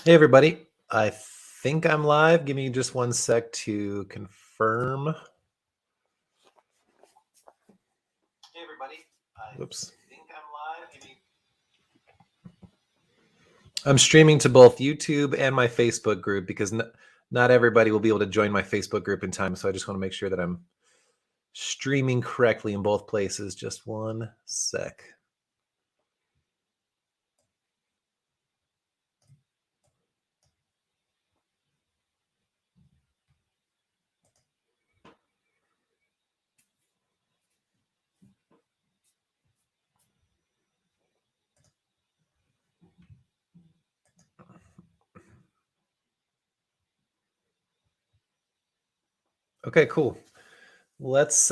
Hey everybody, I think I'm live. Give me just one sec to confirm. Hey everybody, Oops. Think I'm live. I'm streaming to both YouTube and my Facebook group because not everybody will be able to join my Facebook group in time. So I just want to make sure that I'm streaming correctly in both places. Just one sec. Okay, cool. Let's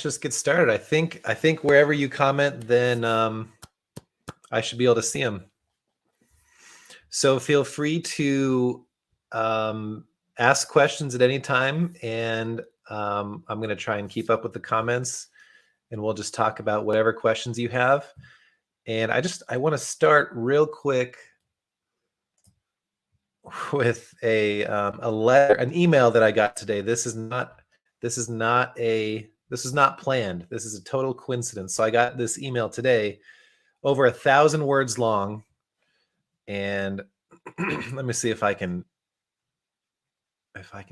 just get started. I think wherever you comment, then I should be able to see them. So feel free to ask questions at any time, and I'm going to try and keep up with the comments, and we'll just talk about whatever questions you have. And I want to start real quick with a letter, an email that I got today. This is not planned. This is a total coincidence. So I got this email today, over 1,000 words long, and let me see if I can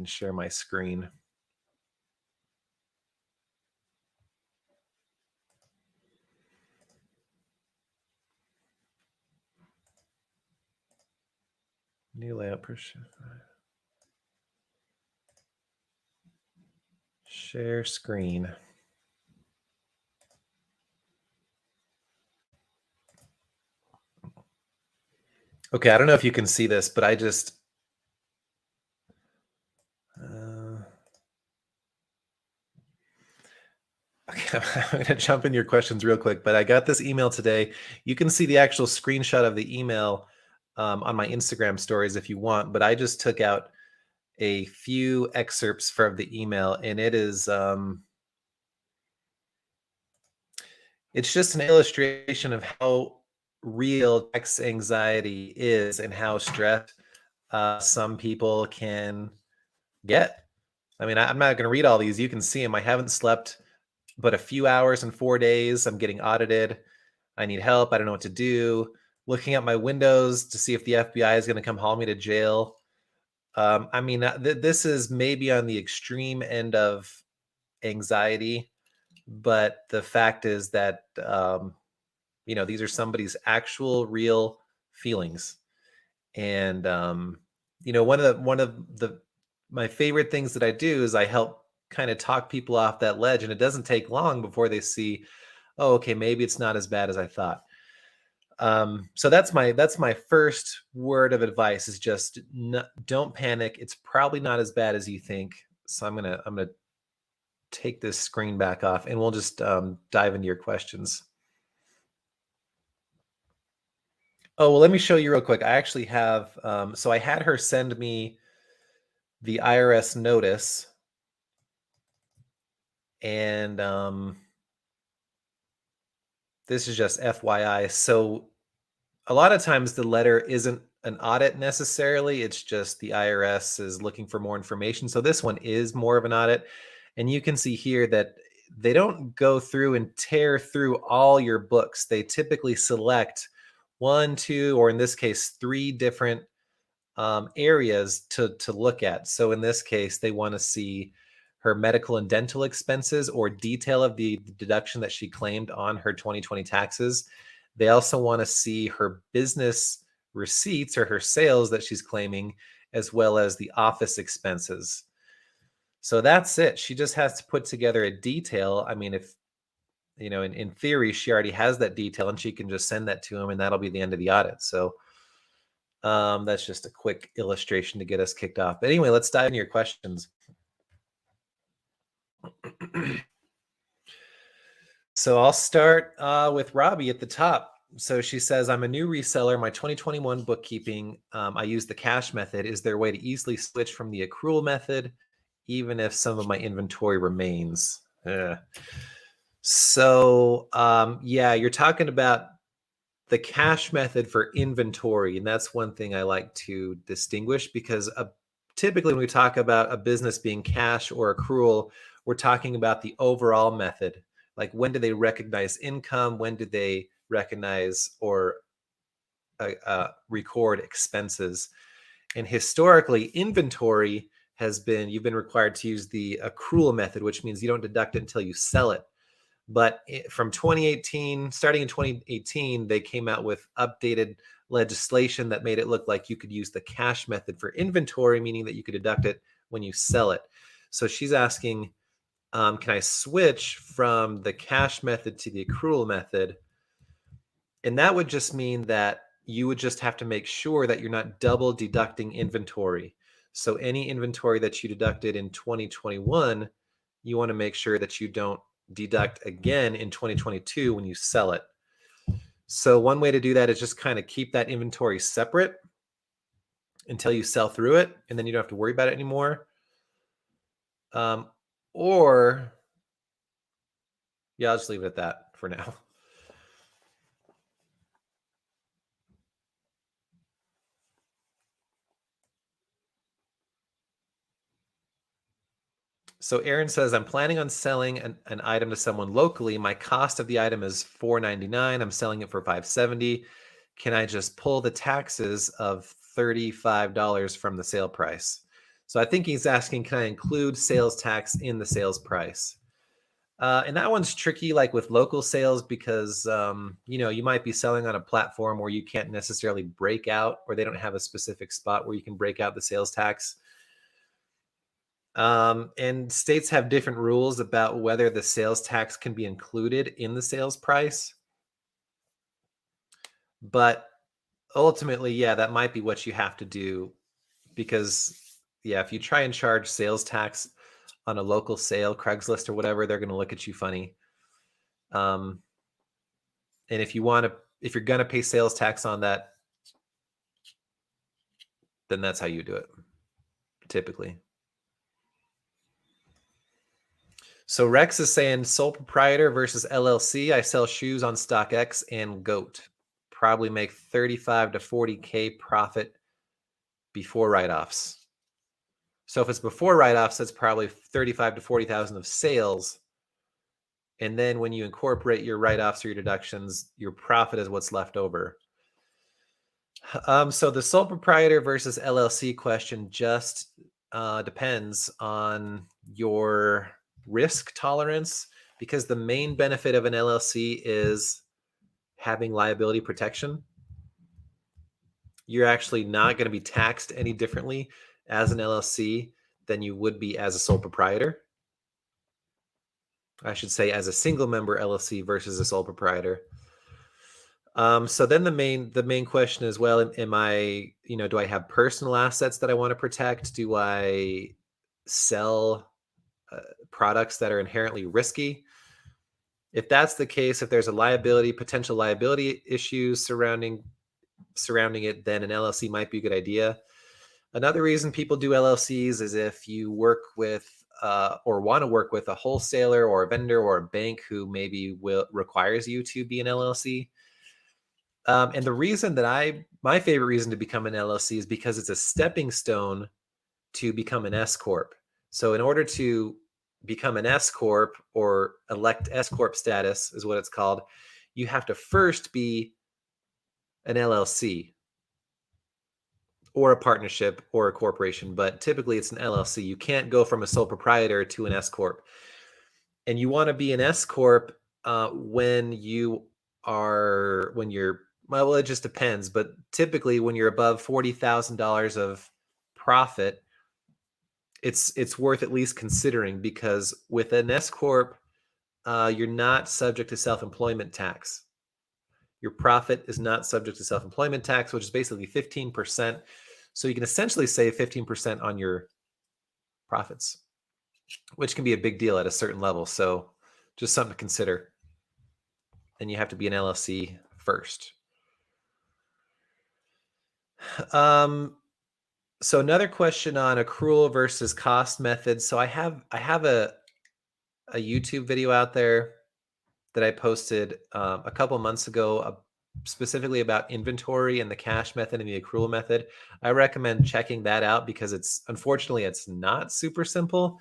share my screen. New layout per share screen. Okay, I don't know if you can see this, but I just okay, I'm going to jump in your questions real quick, but I got this email today. You can see the actual screenshot of the email on my Instagram stories if you want, but I just took out a few excerpts from the email, and it is it's just an illustration of how real tax anxiety is and how stressed some people can get. I mean, I'm not going to read all these. You can see them. I haven't slept but a few hours in 4 days. I'm getting audited. I need help. I don't know what to do. Looking at my windows to see if the FBI is going to come haul me to jail. I mean, this is maybe on the extreme end of anxiety, but the fact is that these are somebody's actual real feelings. And one of the my favorite things that I do is I help kind of talk people off that ledge, and it doesn't take long before they see, oh, okay, maybe it's not as bad as I thought. So that's my first word of advice is just don't panic. It's probably not as bad as you think. So I'm gonna take this screen back off, and we'll just dive into your questions. Oh, well, let me show you real quick. I actually have, so I had her send me the IRS notice, and this is just FYI. So a lot of times the letter isn't an audit necessarily. It's just the IRS is looking for more information. So this one is more of an audit. And you can see here that they don't go through and tear through all your books. They typically select 1, 2, or in this case, 3 different areas to look at. So in this case, they want to see her medical and dental expenses or detail of the deduction that she claimed on her 2020 taxes. They also want to see her business receipts or her sales that she's claiming, as well as the office expenses. So that's it. She just has to put together a detail. I mean, if in theory, she already has that detail and she can just send that to him, and that'll be the end of the audit. So that's just a quick illustration to get us kicked off. But anyway, let's dive into your questions. So I'll start with Robbie at the top. So she says, I'm a new reseller. My 2021 bookkeeping, I use the cash method. Is there a way to easily switch from the accrual method, even if some of my inventory remains? So yeah, you're talking about the cash method for inventory. And that's one thing I like to distinguish, because typically when we talk about a business being cash or accrual, we're talking about the overall method. Like, when do they recognize income? When do they recognize or record expenses? And historically, inventory you've been required to use the accrual method, which means you don't deduct it until you sell it. But from 2018, starting in 2018, they came out with updated legislation that made it look like you could use the cash method for inventory, meaning that you could deduct it when you sell it. So she's asking, can I switch from the cash method to the accrual method? And that would just mean that you would just have to make sure that you're not double deducting inventory. So any inventory that you deducted in 2021, you want to make sure that you don't deduct again in 2022 when you sell it. So one way to do that is just kind of keep that inventory separate until you sell through it, and then you don't have to worry about it anymore. Or, yeah, I'll just leave it at that for now. So Aaron says, I'm planning on selling an item to someone locally. My cost of the item is $4.99. I'm selling it for $5.70. Can I just pull the taxes of $35 from the sale price? So I think he's asking, can I include sales tax in the sales price? And that one's tricky, like with local sales, because you might be selling on a platform where you can't necessarily break out, or they don't have a specific spot where you can break out the sales tax. And states have different rules about whether the sales tax can be included in the sales price. But ultimately, yeah, that might be what you have to do, because, yeah, if you try and charge sales tax on a local sale, Craigslist or whatever, they're going to look at you funny. And if you're going to pay sales tax on that, then that's how you do it, typically. So Rex is saying sole proprietor versus LLC. I sell shoes on StockX and GOAT. Probably make 35 to 40K profit before write-offs. So if it's before write-offs, that's probably 35 to 40,000 of sales. And then when you incorporate your write-offs or your deductions, your profit is what's left over. So the sole proprietor versus LLC question just depends on your risk tolerance, because the main benefit of an LLC is having liability protection. You're actually not going to be taxed any differently as an LLC than you would be as a sole proprietor. I should say as a single member LLC versus a sole proprietor. So then the main question is, well, am I, do I have personal assets that I want to protect? Do I sell products that are inherently risky? If that's the case, if there's a potential liability issues surrounding it, then an LLC might be a good idea. Another reason people do LLCs is if you work with or want to work with a wholesaler or a vendor or a bank who maybe requires you to be an LLC. And the reason my favorite reason to become an LLC is because it's a stepping stone to become an S Corp. So in order to become an S Corp, or elect S Corp status is what it's called, you have to first be an LLC or a partnership or a corporation, but typically it's an LLC. You can't go from a sole proprietor to an S Corp. And you want to be an S Corp when you're, well, it just depends, but typically when you're above $40,000 of profit, it's worth at least considering, because with an S Corp, you're not subject to self-employment tax. Your profit is not subject to self-employment tax, which is basically 15%. So you can essentially save 15% on your profits, which can be a big deal at a certain level. So just something to consider. And you have to be an LLC first. So another question on accrual versus cost methods. So I have a YouTube video out there that I posted a couple months ago specifically about inventory and the cash method and the accrual method, I recommend checking that out because unfortunately it's not super simple.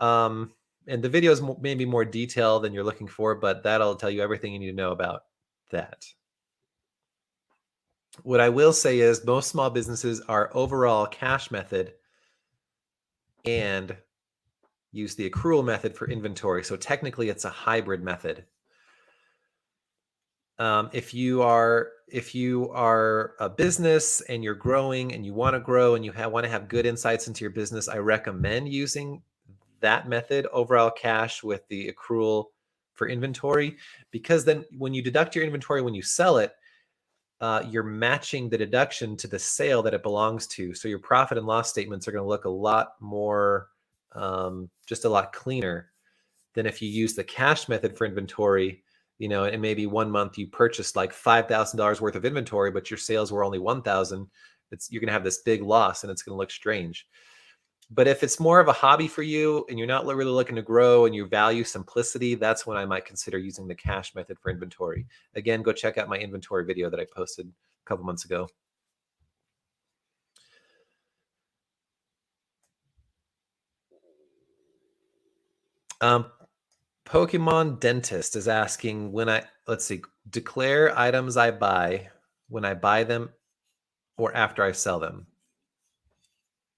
And the video is maybe more detailed than you're looking for, but that'll tell you everything you need to know about that. What I will say is most small businesses are overall cash method and use the accrual method for inventory. So technically it's a hybrid method. If you are a business and you're growing and you want to grow and you want to have good insights into your business, I recommend using that method, overall cash with the accrual for inventory, because then when you deduct your inventory, when you sell it, you're matching the deduction to the sale that it belongs to. So your profit and loss statements are going to look a lot more, just a lot cleaner than if you use the cash method for inventory. And maybe one month you purchased like $5,000 worth of inventory, but your sales were only 1,000. You're going to have this big loss and it's going to look strange. But if it's more of a hobby for you and you're not really looking to grow and you value simplicity, that's when I might consider using the cash method for inventory. Again, go check out my inventory video that I posted a couple months ago. Pokemon Dentist is asking let's see, declare items I buy when I buy them or after I sell them.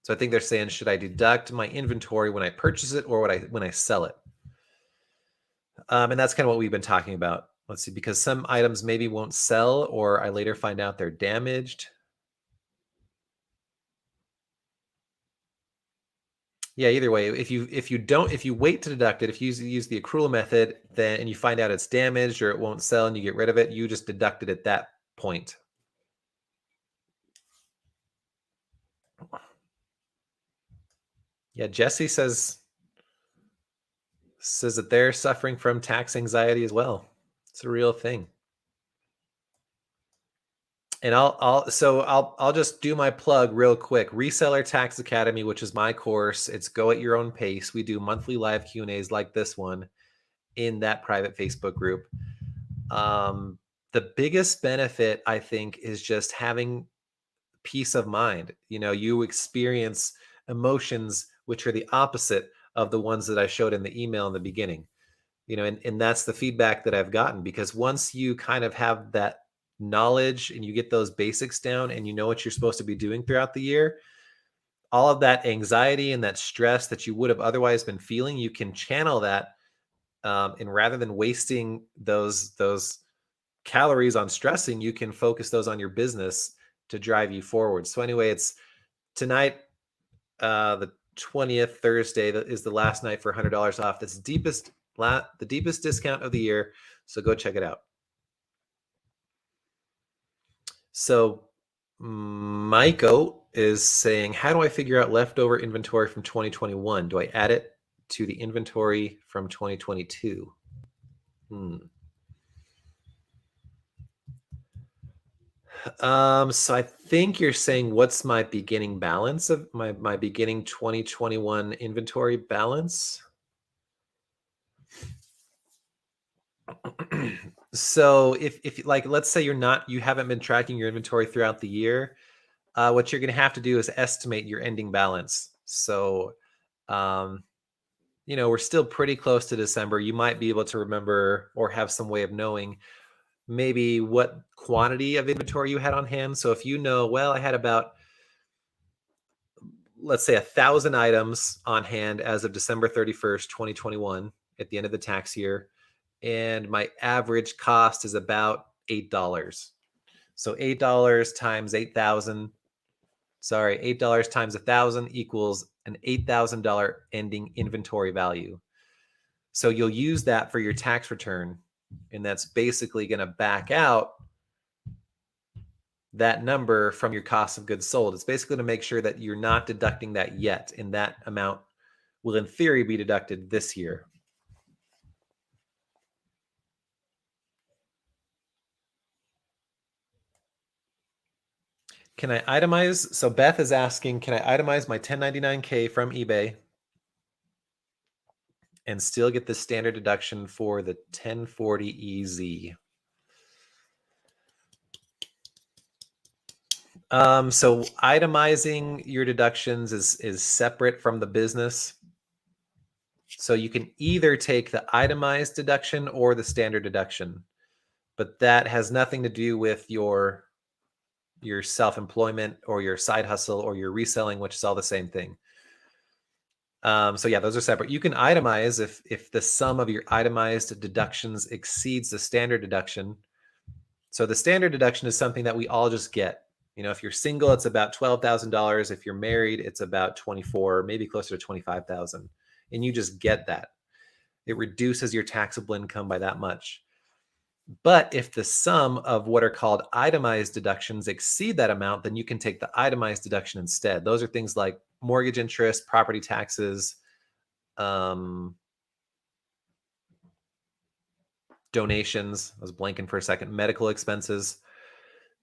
So I think they're saying, should I deduct my inventory when I purchase it or when I sell it? And that's kind of what we've been talking about. Let's see, because some items maybe won't sell or I later find out they're damaged. Yeah, either way, if you wait to deduct it, if you use the accrual method, and you find out it's damaged or it won't sell and you get rid of it, you just deduct it at that point. Yeah, Jesse says that they're suffering from tax anxiety as well. It's a real thing. And I'll just do my plug real quick. Reseller Tax Academy, which is my course. It's go at your own pace. We do monthly live Q&As like this one in that private Facebook group. The biggest benefit, I think, is just having peace of mind. You experience emotions which are the opposite of the ones that I showed in the email in the beginning. And that's the feedback that I've gotten, because once you kind of have that knowledge and you get those basics down and you know what you're supposed to be doing throughout the year, all of that anxiety and that stress that you would have otherwise been feeling, you can channel that. And rather than wasting those calories on stressing, you can focus those on your business to drive you forward. So anyway, it's tonight, the 20th, Thursday, that is the last night for $100 off. That's the deepest discount of the year. So go check it out. So Maiko is saying, how do I figure out leftover inventory from 2021? Do I add it to the inventory from 2022? So I think you're saying, what's my beginning balance of my beginning 2021 inventory balance? So if like, let's say you haven't been tracking your inventory throughout the year, what you're going to have to do is estimate your ending balance. So, we're still pretty close to December. You might be able to remember or have some way of knowing maybe what quantity of inventory you had on hand. So if well, I had about, let's say 1,000 items on hand as of December 31st, 2021, at the end of the tax year. And my average cost is about $8. So $8 times 8,000, $8 times 1,000 equals an $8,000 ending inventory value. So you'll use that for your tax return. And that's basically going to back out that number from your cost of goods sold. It's basically to make sure that you're not deducting that yet. And that amount will, in theory, be deducted this year. Can I itemize? So Beth is asking, can I itemize my 1099K from eBay and still get the standard deduction for the 1040 EZ? So itemizing your deductions is separate from the business. So you can either take the itemized deduction or the standard deduction, but that has nothing to do with your self-employment or your side hustle or your reselling, which is all the same thing. So yeah, those are separate. You can itemize if the sum of your itemized deductions exceeds the standard deduction. So the standard deduction is something that we all just get. You know, if you're single, it's about $12,000. If you're married, it's about 24, maybe closer to 25,000, and you just get that. It reduces your taxable income by that much. But if the sum of what are called itemized deductions exceed that amount, then you can take the itemized deduction instead. Those are things like mortgage interest, property taxes, donations. I was blanking for a second. Medical expenses.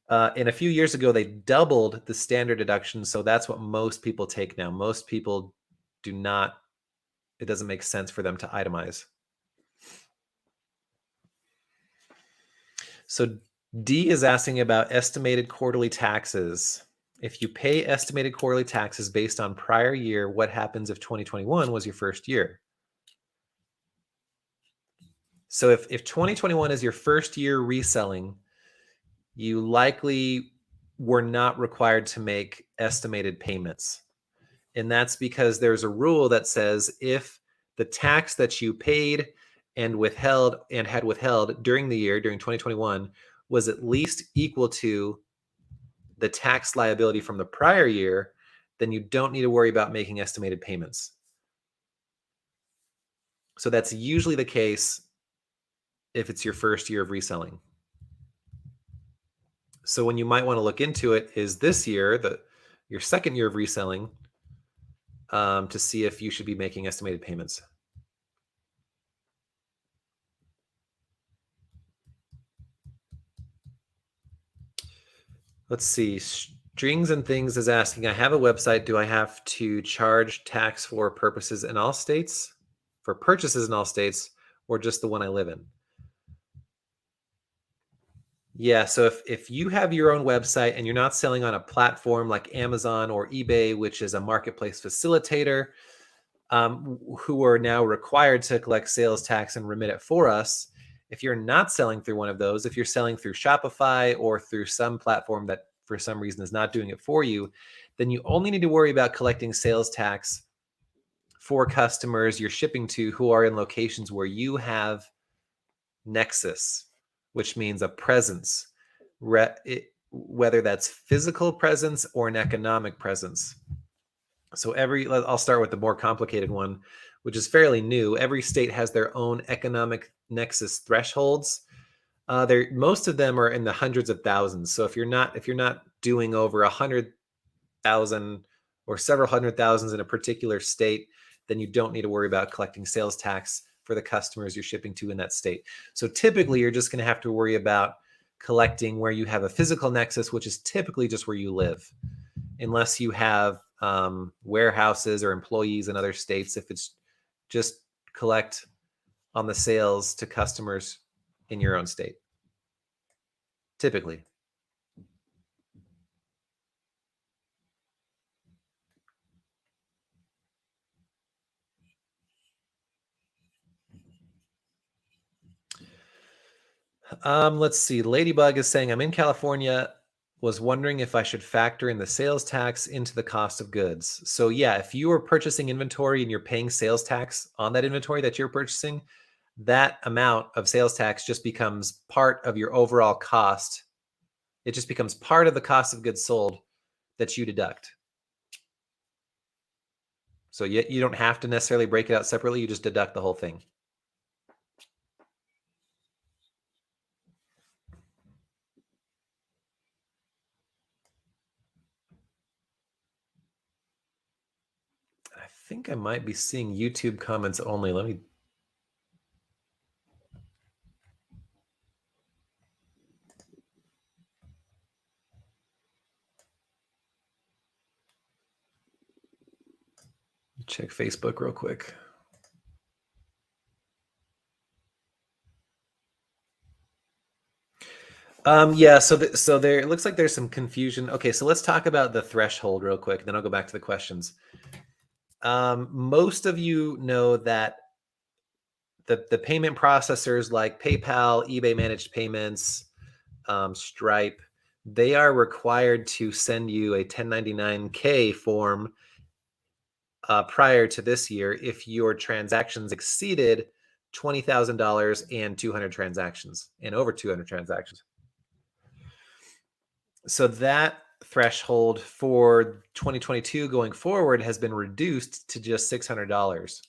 And a few years ago, they doubled the standard deduction. So that's what most people take now. Most people do not, it doesn't make sense for them to itemize. So D is asking about estimated quarterly taxes. If you pay estimated quarterly taxes based on prior year, what happens if 2021 was your first year? So if 2021 is your first year reselling, you likely were not required to make estimated payments. And that's because there's a rule that says if the tax that you paid and withheld and had withheld during the year, during 2021, was at least equal to the tax liability from the prior year, then you don't need to worry about making estimated payments. So that's usually the case if it's your first year of reselling. So when you might want to look into it is this year, your second year of reselling, to see if you should be making estimated payments. Let's see. Strings and Things is asking, I have a website. Do I have to charge tax for purposes in all states, for purchases in all states, or just the one I live in? Yeah, so if you have your own website and you're not selling on a platform like Amazon or eBay, which is a marketplace facilitator, who are now required to collect sales tax and remit it for us, if you're not selling through one of those, if you're selling through Shopify or through some platform that for some reason is not doing it for you, then you only need to worry about collecting sales tax for customers you're shipping to who are in locations where you have nexus, which means a presence, whether that's physical presence or an economic presence. So I'll start with the more complicated one, which is fairly new. Every state has their own economic nexus thresholds. Most of them are in the hundreds of thousands. So if you're not doing over 100,000 or several hundred thousands in a particular state, then you don't need to worry about collecting sales tax for the customers you're shipping to in that state. So typically you're just going to have to worry about collecting where you have a physical nexus, which is typically just where you live, unless you have warehouses or employees in other states. If it's just collect on the sales to customers in your own state, typically. Let's see. Ladybug is saying, I'm in California, was wondering if I should factor in the sales tax into the cost of goods. So yeah, if you are purchasing inventory and you're paying sales tax on that inventory that you're purchasing, that amount of sales tax just becomes part of your overall cost. It just becomes part of the cost of goods sold that you deduct. So you don't have to necessarily break it out separately. You just deduct the whole thing. I think I might be seeing YouTube comments only. Let me check Facebook real quick. Yeah, so there it looks like there's some confusion. Okay, so let's talk about the threshold real quick, then I'll go back to the questions. Most of you know that the payment processors like PayPal, eBay Managed Payments, Stripe, they are required to send you a 1099-K form prior to this year if your transactions exceeded $20,000 and 200 transactions and over 200 transactions. So that threshold for 2022 going forward has been reduced to just $600.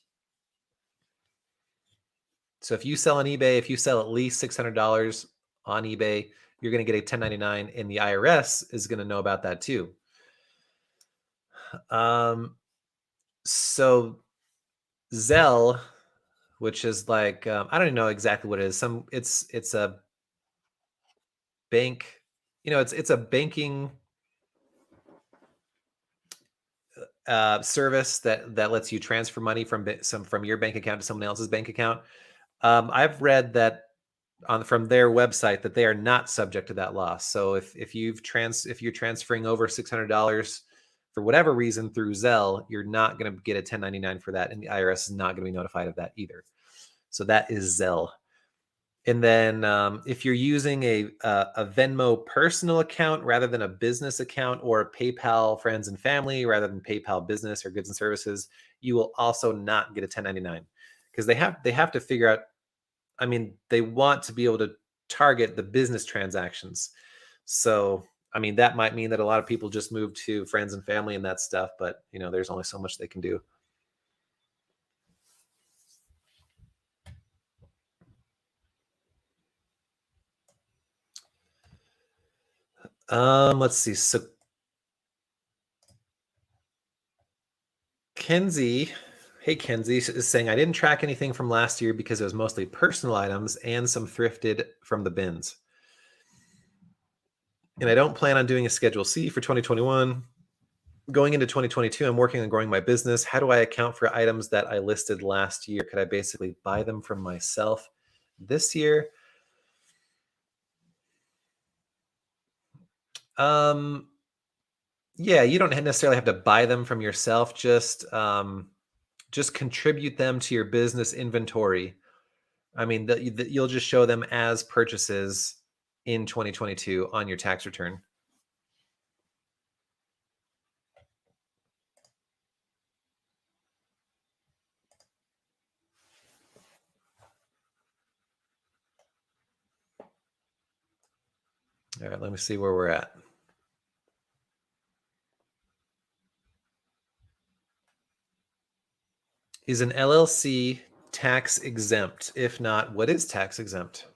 So if you sell on eBay, if you sell at least $600 on eBay, you're going to get a 1099, and the IRS is going to know about that too. So Zelle, which is like I don't even know exactly what it is. It's a bank, it's a banking service that lets you transfer money from your bank account to someone else's bank account. I've read that from their website that they are not subject to that law. So if you're transferring over $600 for whatever reason through Zelle, you're not going to get a 1099 for that, and the IRS is not going to be notified of that either. So that is Zelle. And then if you're using a Venmo personal account rather than a business account, or a PayPal friends and family rather than PayPal business or goods and services, you will also not get a 1099, because they have to figure out. I mean, they want to be able to target the business transactions. So, I mean, that might mean that a lot of people just move to friends and family and that stuff, but there's only so much they can do. Let's see. So Kenzie, hey Kenzie, is saying, I didn't track anything from last year because it was mostly personal items and some thrifted from the bins. And I don't plan on doing a Schedule C for 2021. Going into 2022, I'm working on growing my business. How do I account for items that I listed last year? Could I basically buy them from myself this year? Yeah, you don't necessarily have to buy them from yourself. Just contribute them to your business inventory. I mean, you'll just show them as purchases in 2022 on your tax return. All right, let me see where we're at. Is an LLC tax exempt? If not, what is tax exempt?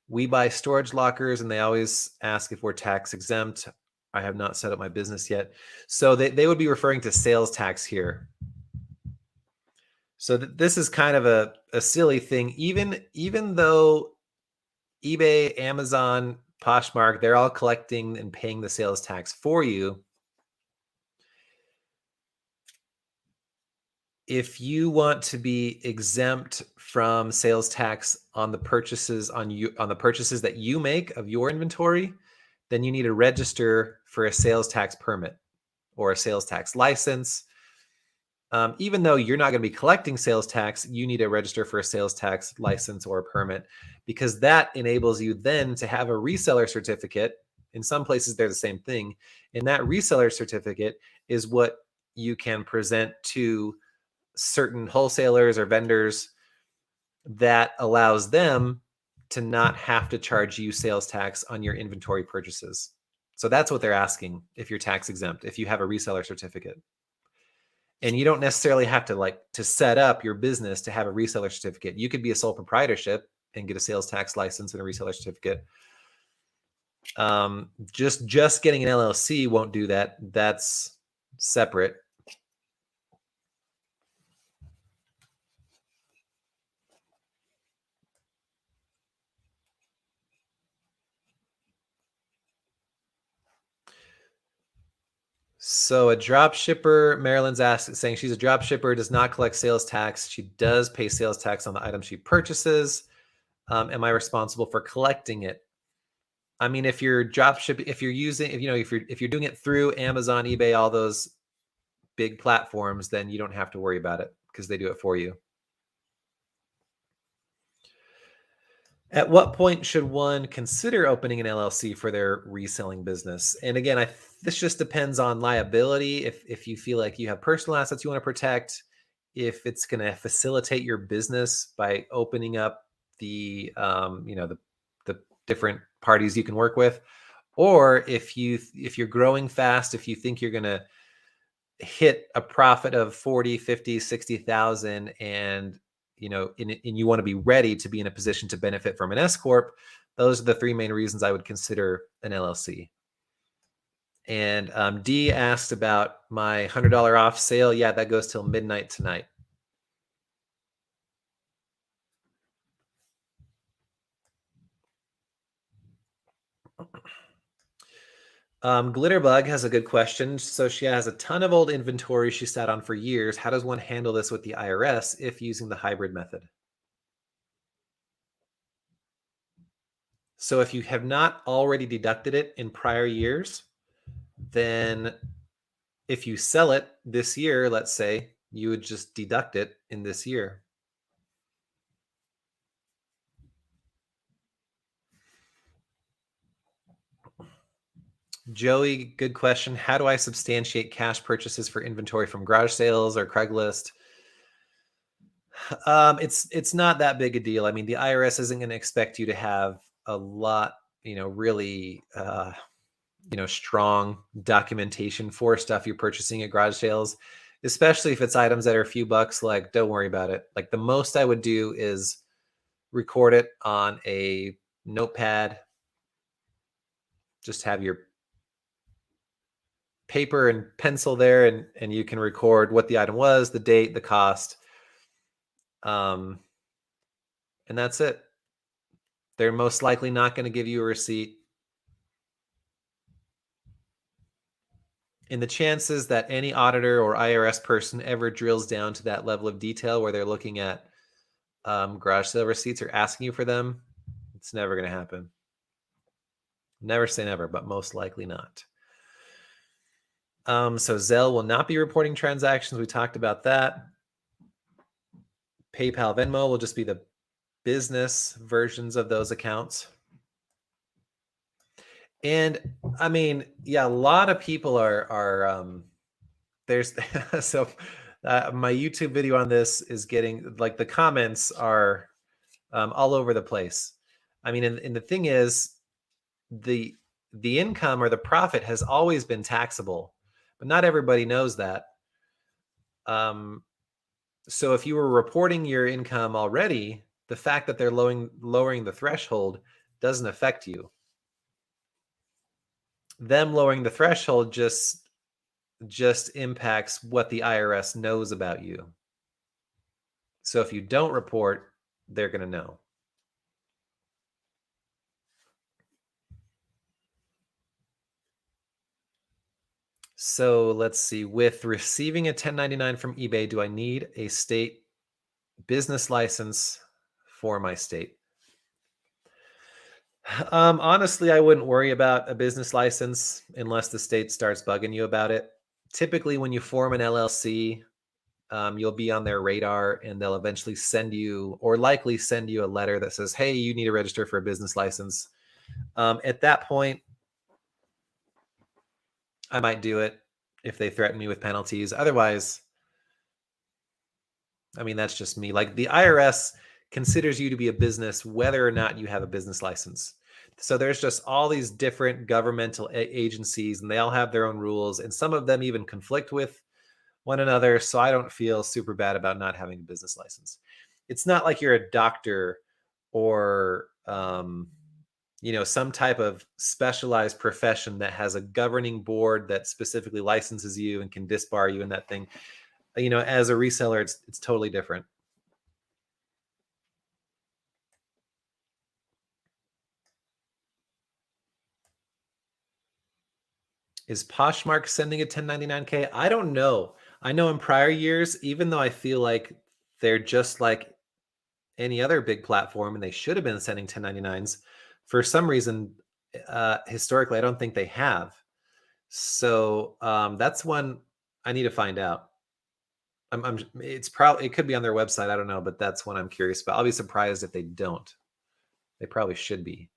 We buy storage lockers and they always ask if we're tax exempt. I have not set up my business yet. So they would be referring to sales tax here. So this is kind of a silly thing. Even though eBay, Amazon, Poshmark, they're all collecting and paying the sales tax for you. If you want to be exempt from sales tax on the purchases that you make of your inventory, then you need to register for a sales tax permit or a sales tax license. Even though you're not going to be collecting sales tax, you need to register for a sales tax license or a permit, because that enables you then to have a reseller certificate. In some places, they're the same thing. And that reseller certificate is what you can present to certain wholesalers or vendors that allows them to not have to charge you sales tax on your inventory purchases. So that's what they're asking if you're tax exempt, if you have a reseller certificate. And you don't necessarily have to set up your business to have a reseller certificate. You could be a sole proprietorship and get a sales tax license and a reseller certificate. Just getting an LLC won't do that. That's separate. So a drop shipper, Marilyn's saying she's a drop shipper, does not collect sales tax. She does pay sales tax on the item she purchases. Am I responsible for collecting it? I mean, if you're drop shipping, if you're using, if you're doing it through Amazon, eBay, all those big platforms, then you don't have to worry about it because they do it for you. At what point should one consider opening an LLC for their reselling business? And again, this just depends on liability. If you feel like you have personal assets you want to protect, if it's going to facilitate your business by opening up the different parties you can work with, or if you're growing fast, if you think you're going to hit a profit of 40, 50, 60,000 and and you want to be ready to be in a position to benefit from an S corp, those are the three main reasons I would consider an LLC. And D asked about my $100 off sale. Yeah, that goes till midnight tonight. Glitterbug has a good question. So she has a ton of old inventory she sat on for years. How does one handle this with the IRS if using the hybrid method? So if you have not already deducted it in prior years, then if you sell it this year, let's say, you would just deduct it in this year. Joey, good question. How do I substantiate cash purchases for inventory from garage sales or Craigslist? It's not that big a deal. I mean, the IRS isn't going to expect you to have a lot, really, strong documentation for stuff you're purchasing at garage sales, especially if it's items that are a few bucks. Like, don't worry about it. Like, the most I would do is record it on a notepad. Just have your paper and pencil there, and you can record what the item was, the date, the cost, and that's it. They're most likely not going to give you a receipt. And the chances that any auditor or IRS person ever drills down to that level of detail where they're looking at garage sale receipts or asking you for them, it's never going to happen. Never say never, but most likely not. So Zelle will not be reporting transactions. We talked about that. PayPal, Venmo will just be the business versions of those accounts. And I mean, yeah, a lot of people are there's so my YouTube video on this is getting, like, the comments are all over the place. I mean, and the thing is, the income or the profit has always been taxable, but not everybody knows that. So if you were reporting your income already, the fact that they're lowering the threshold doesn't affect you. Them lowering the threshold just impacts what the IRS knows about you. So if you don't report, they're going to know. So let's see. With receiving a 1099 from eBay, do I need a state business license for my state? Honestly, I wouldn't worry about a business license unless the state starts bugging you about it. Typically, when you form an LLC, you'll be on their radar, and they'll eventually send you, or likely send you, a letter that says, hey, you need to register for a business license. At that point, I might do it if they threaten me with penalties. Otherwise, I mean, that's just me. Like, the IRS considers you to be a business whether or not you have a business license. So there's just all these different governmental agencies, and they all have their own rules, and some of them even conflict with one another. So I don't feel super bad about not having a business license. It's not like you're a doctor or some type of specialized profession that has a governing board that specifically licenses you and can disbar you in that thing. As a reseller, it's totally different. Is Poshmark sending a 1099K? I don't know. I know in prior years, even though I feel like they're just like any other big platform and they should have been sending 1099s, for some reason, historically, I don't think they have. So that's one I need to find out. It's probably, it could be on their website. I don't know, but that's one I'm curious about. I'll be surprised if they don't. They probably should be.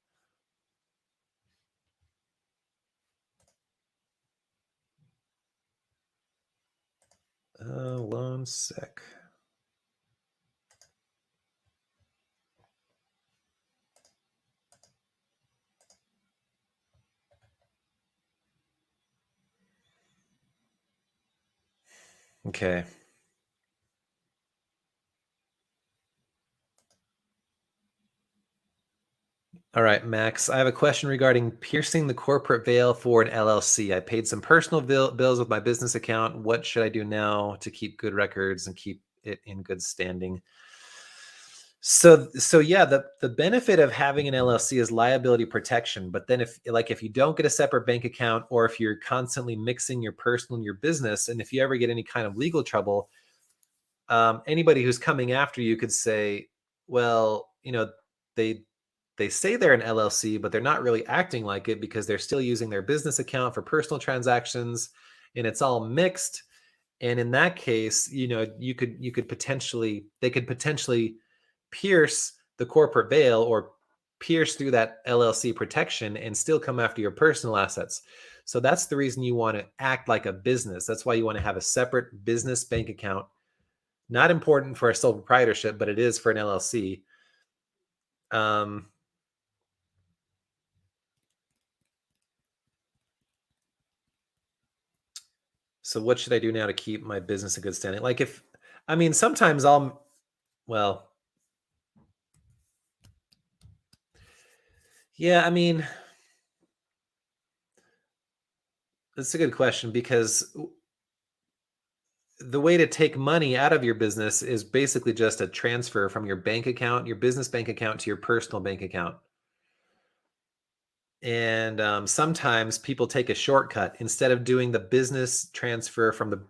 One sec. Okay. All right, Max. I have a question regarding piercing the corporate veil for an LLC. I paid some personal bills with my business account. What should I do now to keep good records and keep it in good standing? So yeah, the benefit of having an LLC is liability protection. But then if you don't get a separate bank account, or if you're constantly mixing your personal and your business, and if you ever get any kind of legal trouble, anybody who's coming after you could say, well, they they say they're an LLC, but they're not really acting like it because they're still using their business account for personal transactions, and it's all mixed. And in that case, you could potentially they could potentially pierce the corporate veil, or pierce through that LLC protection, and still come after your personal assets. So that's the reason you want to act like a business. That's why you want to have a separate business bank account. Not important for a sole proprietorship, but it is for an LLC. Um, so what should I do now to keep my business in good standing? Like, sometimes well, yeah, that's a good question, because the way to take money out of your business is basically just a transfer from your bank account, your business bank account, to your personal bank account. And sometimes people take a shortcut. Instead of doing the transfer from the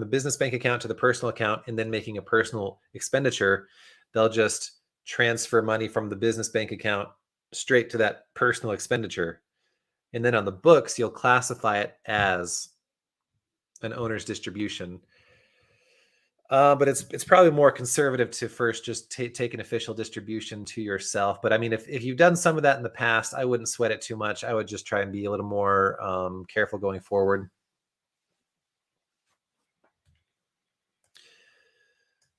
business bank account to the personal account and then making a personal expenditure, they'll just transfer money from the business bank account straight to that personal expenditure. And then on the books, you'll classify it as an owner's distribution. But it's probably more conservative to first just take an official distribution to yourself. But if you've done some of that in the past, I wouldn't sweat it too much. I would just try and be a little more careful going forward.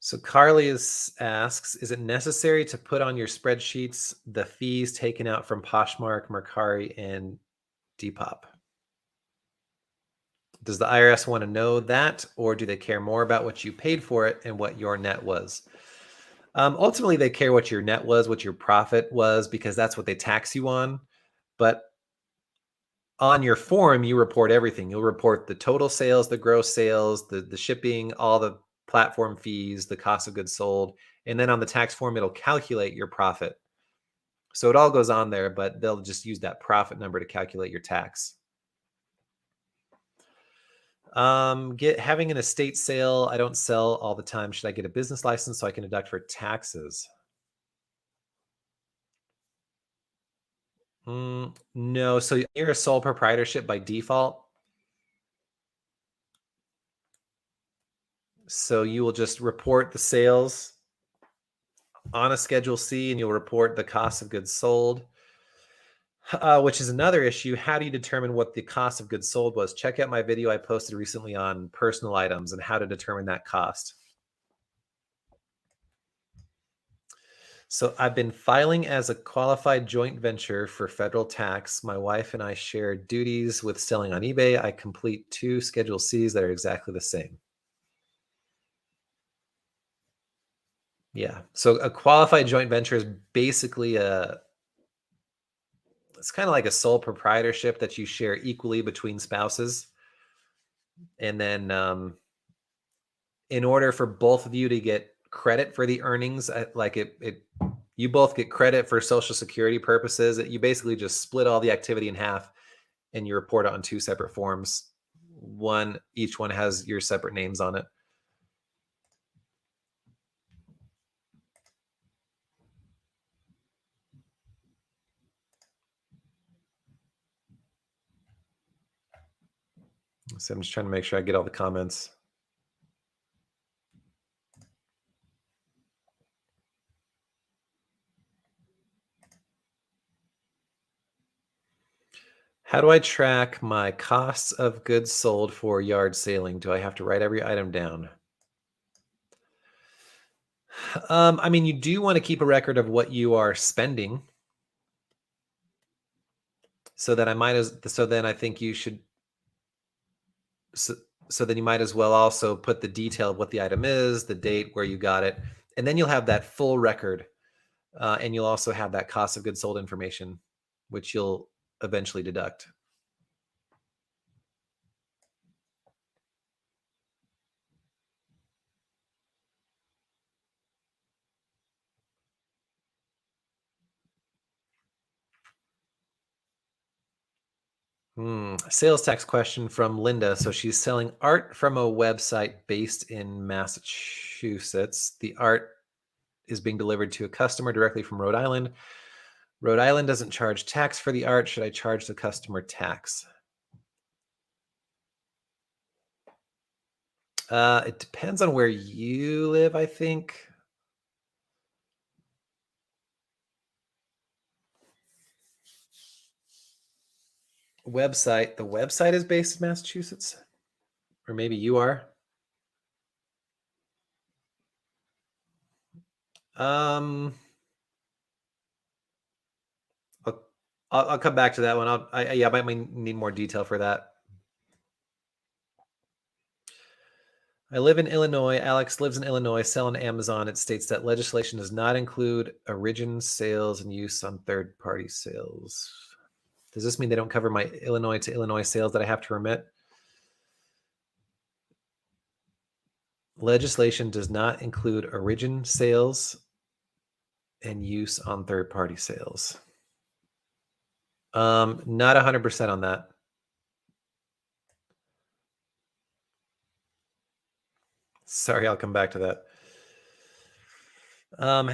So Carly asks, is it necessary to put on your spreadsheets the fees taken out from Poshmark, Mercari, and Depop? Does the IRS want to know that, or do they care more about what you paid for it and what your net was? Ultimately, they care what your net was, what your profit was, because that's what they tax you on. But on your form, you report everything. You'll report the total sales, the gross sales, the shipping, all the platform fees, the cost of goods sold. And then on the tax form, it'll calculate your profit. So it all goes on there, but they'll just use that profit number to calculate your tax. Having an estate sale. I don't sell all the time. Should I get a business license so I can deduct for taxes? No. So you're a sole proprietorship by default. So you will just report the sales on a Schedule C, and you'll report the cost of goods sold, which is another issue. How do you determine what the cost of goods sold was? Check out my video I posted recently on personal items and how to determine that cost. So I've been filing as a qualified joint venture for federal tax. My wife and I share duties with selling on eBay. I complete 2 Schedule Cs that are exactly the same. Yeah. So a qualified joint venture is basically it's kind of like a sole proprietorship that you share equally between spouses. And then in order for both of you to get credit for the earnings, you both get credit for Social Security purposes. You basically just split all the activity in half, and you report it on 2 separate forms. Each one has your separate names on it. So I'm just trying to make sure I get all the comments. How do I track my costs of goods sold for yard saling? Do I have to write every item down? I mean, you do want to keep a record of what you are spending. So then I think you should, so then you might as well also put the detail of what the item is, the date, where you got it, and then you'll have that full record. And you'll also have that cost of goods sold information, which you'll eventually deduct. Sales tax question from Linda. So she's selling art from a website based in Massachusetts. The art is being delivered to a customer directly from Rhode Island. Rhode Island doesn't charge tax for the art. Should I charge the customer tax? It depends on where you live, I think. The website is based in Massachusetts, or maybe you are. I'll come back to that one. I might need more detail for that. I live in Illinois. Alex lives in Illinois. Sell on Amazon. It states that legislation does not include origin sales and use on third-party sales. Does this mean they don't cover my Illinois to Illinois sales that I have to remit? Legislation does not include origin sales and use on third-party sales. Not 100% on that. Sorry, I'll come back to that.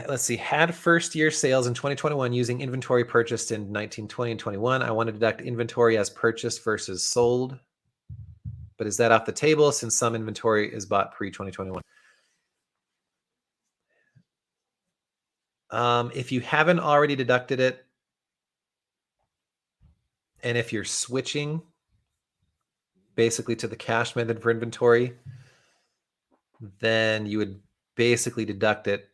Let's see. Had first year sales in 2021 using inventory purchased in 19, 20, and 21. I want to deduct inventory as purchased versus sold. But is that off the table since some inventory is bought pre-2021? If you haven't already deducted it, and if you're switching basically to the cash method for inventory, then you would basically deduct it.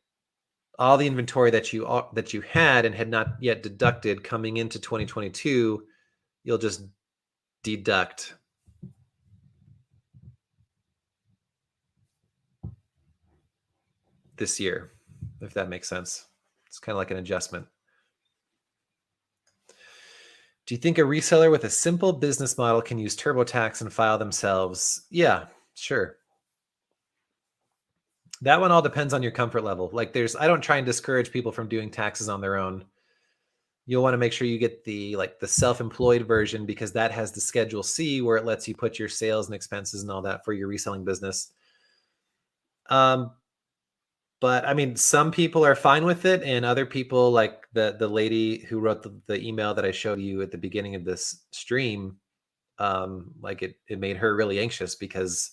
All the inventory that you had and had not yet deducted coming into 2022, you'll just deduct. This year, if that makes sense. It's kind of like an adjustment. Do you think a reseller with a simple business model can use TurboTax and file themselves? Yeah, sure. That one all depends on your comfort level. Like I don't try and discourage people from doing taxes on their own. You'll want to make sure you get the self-employed version, because that has the Schedule C where it lets you put your sales and expenses and all that for your reselling business. But I mean, some people are fine with it, and other people, like the lady who wrote the email that I showed you at the beginning of this stream, like it made her really anxious because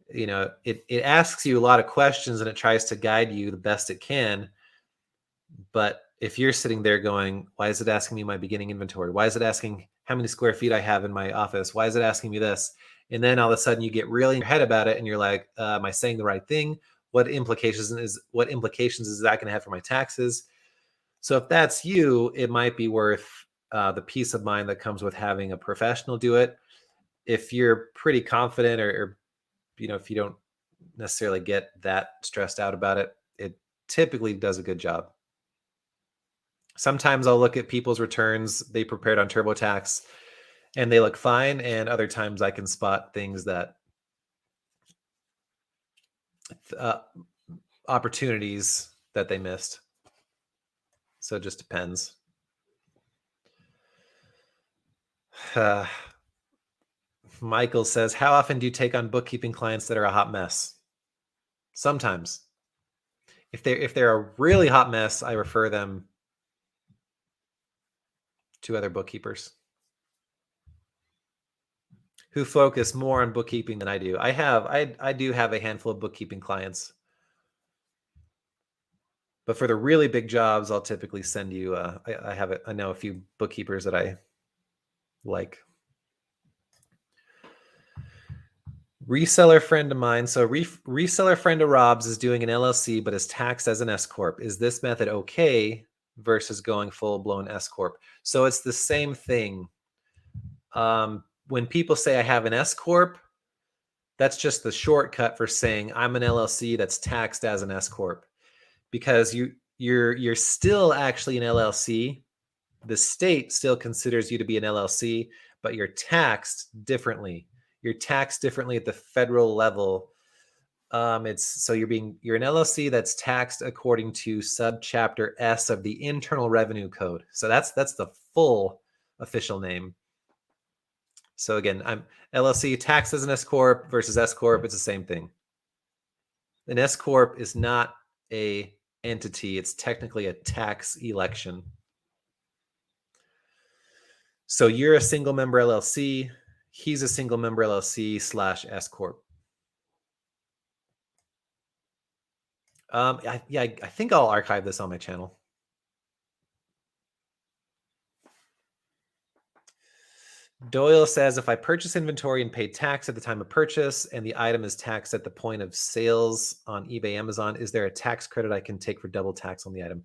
it asks you a lot of questions and it tries to guide you the best it can. But if you're sitting there going, why is it asking me my beginning inventory? Why is it asking how many square feet I have in my office? Why is it asking me this? And then all of a sudden you get really in your head about it and you're like, am I saying the right thing? What implications is that going to have for my taxes? So if that's you, it might be worth the peace of mind that comes with having a professional do it. If you're pretty confident, or if you don't necessarily get that stressed out about it, it typically does a good job. Sometimes I'll look at people's returns they prepared on TurboTax and they look fine, and other times I can spot things that opportunities that they missed. So it just depends. Michael says, how often do you take on bookkeeping clients that are a hot mess? Sometimes. If they're a really hot mess, I refer them to other bookkeepers. who focus more on bookkeeping than I do. I do have a handful of bookkeeping clients. But for the really big jobs, I'll typically send you. I know a few bookkeepers that I like. Reseller friend of mine. So reseller friend of Rob's is doing an LLC, but is taxed as an S corp. Is this method okay versus going full blown S corp? So it's the same thing. When people say I have an S corp, that's just the shortcut for saying I'm an LLC that's taxed as an S corp, because you're still actually an LLC. The state still considers you to be an LLC, but you're taxed differently. You're taxed differently at the federal level. You're an LLC that's taxed according to subchapter S of the Internal Revenue Code. So that's the full official name. So again, I'm LLC taxed as an S corp versus S corp. It's the same thing. An S corp is not a entity. It's technically a tax election. So you're a single member LLC. He's a single member LLC / S corp. I think I'll archive this on my channel. Doyle says, if I purchase inventory and pay tax at the time of purchase and the item is taxed at the point of sales on eBay, Amazon, is there a tax credit I can take for double tax on the item?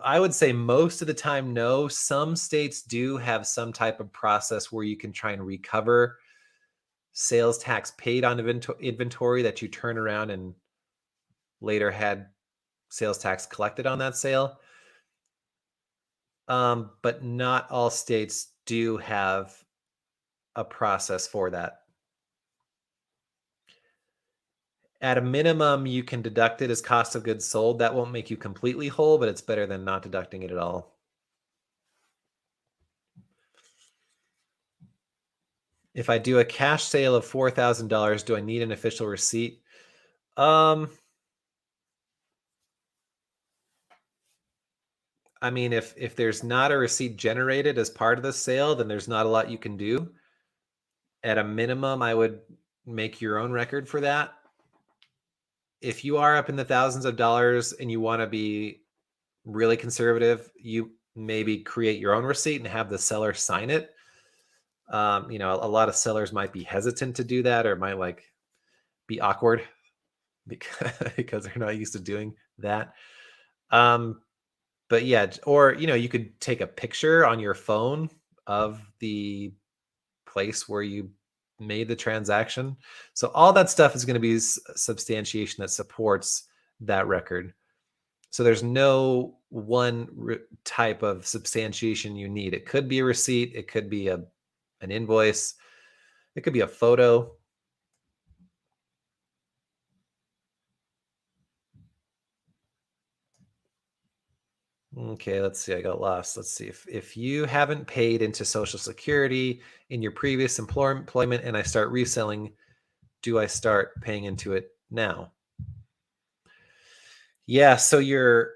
I would say most of the time, no. Some states do have some type of process where you can try and recover sales tax paid on inventory that you turn around and later had sales tax collected on that sale. But not all states do have a process for that. At a minimum, you can deduct it as cost of goods sold. That won't make you completely whole, but it's better than not deducting it at all. If I do a cash sale of $4,000, do I need an official receipt? I mean, if there's not a receipt generated as part of the sale, then there's not a lot you can do. At a minimum, I would make your own record for that. If you are up in the thousands of dollars and you want to be really conservative, you maybe create your own receipt and have the seller sign it. A lot of sellers might be hesitant to do that, or might be awkward because they're not used to doing that. But yeah, or you could take a picture on your phone of the place where you made the transaction. So all that stuff is going to be substantiation that supports that record. So there's no one type of substantiation you need. It could be a receipt. It could be an invoice. It could be a photo. Okay, let's see. I got lost. Let's see. If you haven't paid into Social Security in your previous employment and I start reselling, do I start paying into it now? Yeah, so your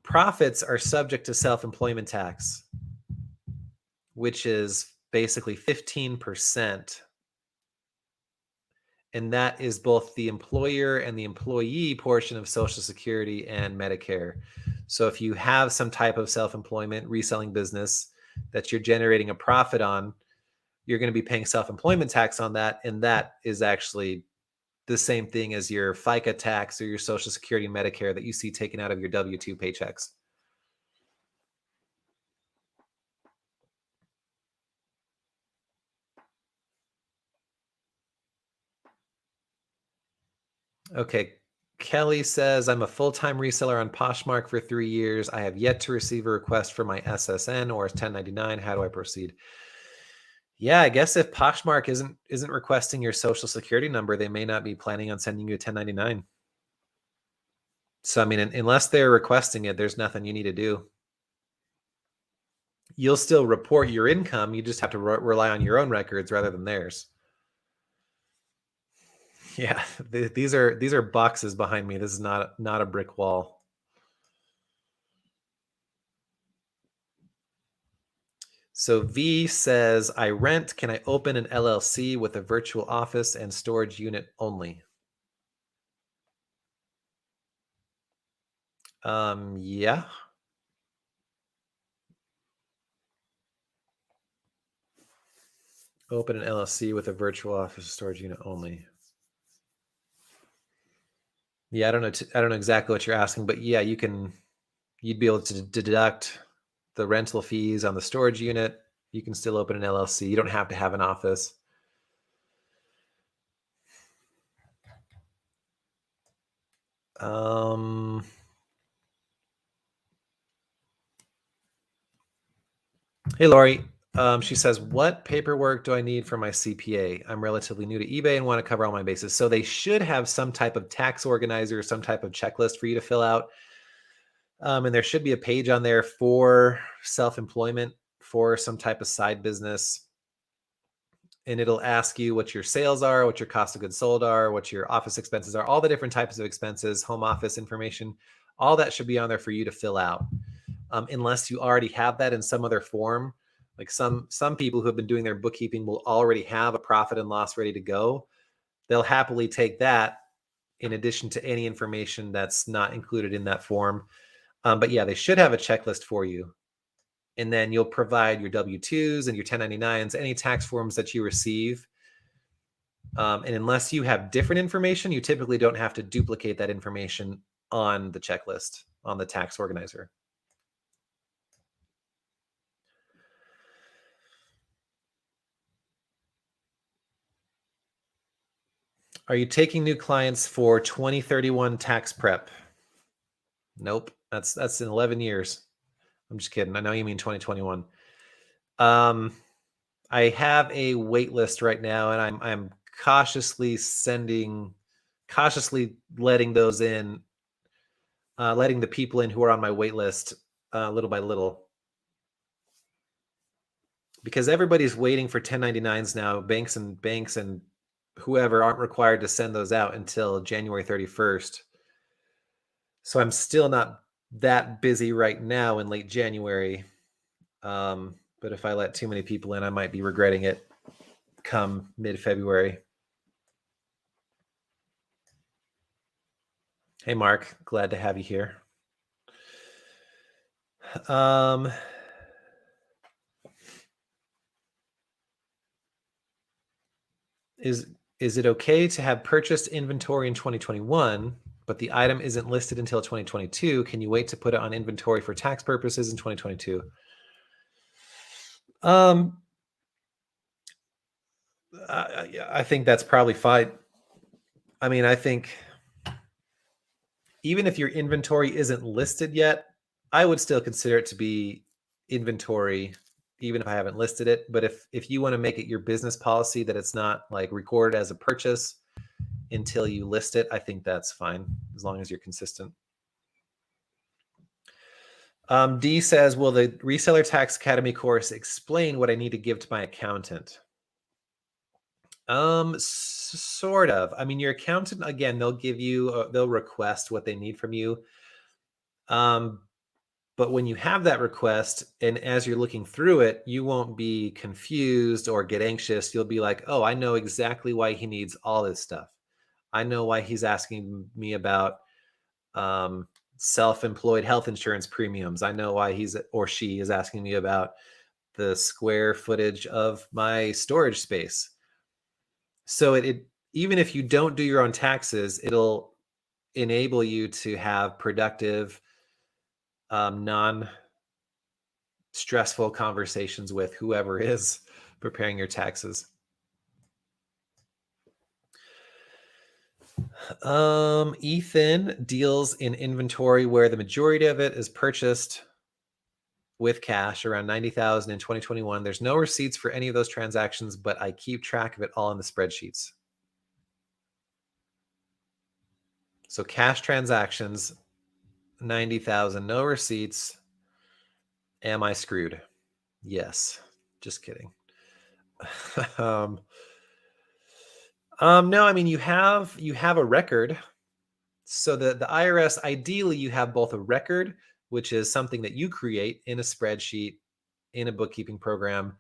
profits are subject to self-employment tax, which is basically 15%. And that is both the employer and the employee portion of Social Security and Medicare. So if you have some type of self-employment reselling business that you're generating a profit on, you're going to be paying self-employment tax on that. And that is actually the same thing as your FICA tax or your Social Security and Medicare that you see taken out of your W-2 paychecks. Okay. Kelly says, I'm a full-time reseller on Poshmark for 3 years. I have yet to receive a request for my SSN or 1099. How do I proceed? Yeah, I guess if Poshmark isn't requesting your Social Security number, they may not be planning on sending you a 1099. So, I mean, unless they're requesting it, there's nothing you need to do. You'll still report your income. You just have to rely on your own records rather than theirs. Yeah, these are boxes behind me. This is not a brick wall. So V says, I rent. Can I open an LLC with a virtual office and storage unit only? Yeah. Open an LLC with a virtual office and storage unit only. Yeah, I don't know. I don't know exactly what you're asking, but yeah, you'd be able to deduct the rental fees on the storage unit. You can still open an LLC. You don't have to have an office. Hey, Lori. She says, what paperwork do I need for my CPA? I'm relatively new to eBay and want to cover all my bases. So they should have some type of tax organizer, some type of checklist for you to fill out. And there should be a page on there for self-employment, for some type of side business. And it'll ask you what your sales are, what your cost of goods sold are, what your office expenses are, all the different types of expenses, home office information, all that should be on there for you to fill out. Unless you already have that in some other form. Like some people who have been doing their bookkeeping will already have a profit and loss ready to go. They'll happily take that in addition to any information that's not included in that form. But yeah, they should have a checklist for you. And then you'll provide your W-2s and your 1099s, any tax forms that you receive. And unless you have different information, you typically don't have to duplicate that information on the checklist, on the tax organizer. Are you taking new clients for 2031 tax prep? Nope. That's in 11 years. I'm just kidding. I know you mean 2021. I have a wait list right now, and I'm cautiously letting those in, letting the people in who are on my wait list little by little. Because everybody's waiting for 1099s now. Banks and whoever aren't required to send those out until January 31st. So I'm still not that busy right now in late January. But if I let too many people in, I might be regretting it come mid-February. Hey, Mark, glad to have you here. Is it okay to have purchased inventory in 2021, but the item isn't listed until 2022? Can you wait to put it on inventory for tax purposes in 2022? I think that's probably fine. I mean, I think even if your inventory isn't listed yet, I would still consider it to be inventory, even if I haven't listed it. But if you want to make it your business policy that it's not like recorded as a purchase until you list it, I think that's fine as long as you're consistent. D says, will the Reseller Tax Academy course explain what I need to give to my accountant? Sort of. I mean, your accountant, again, they'll give you, they'll request what they need from you. But when you have that request and as you're looking through it, you won't be confused or get anxious. You'll be like, oh, I know exactly why he needs all this stuff. I know why he's asking me about self-employed health insurance premiums. I know why he's or she is asking me about the square footage of my storage space. So it even if you don't do your own taxes, it'll enable you to have productive, non-stressful conversations with whoever is preparing your taxes. Ethan deals in inventory where the majority of it is purchased with cash, around 90,000 in 2021. There's no receipts for any of those transactions, but I keep track of it all in the spreadsheets. So cash transactions, 90,000, no receipts. Am I screwed? Yes. Just kidding. No, I mean, you have a record. So the IRS, ideally, you have both a record, which is something that you create in a spreadsheet in a bookkeeping program.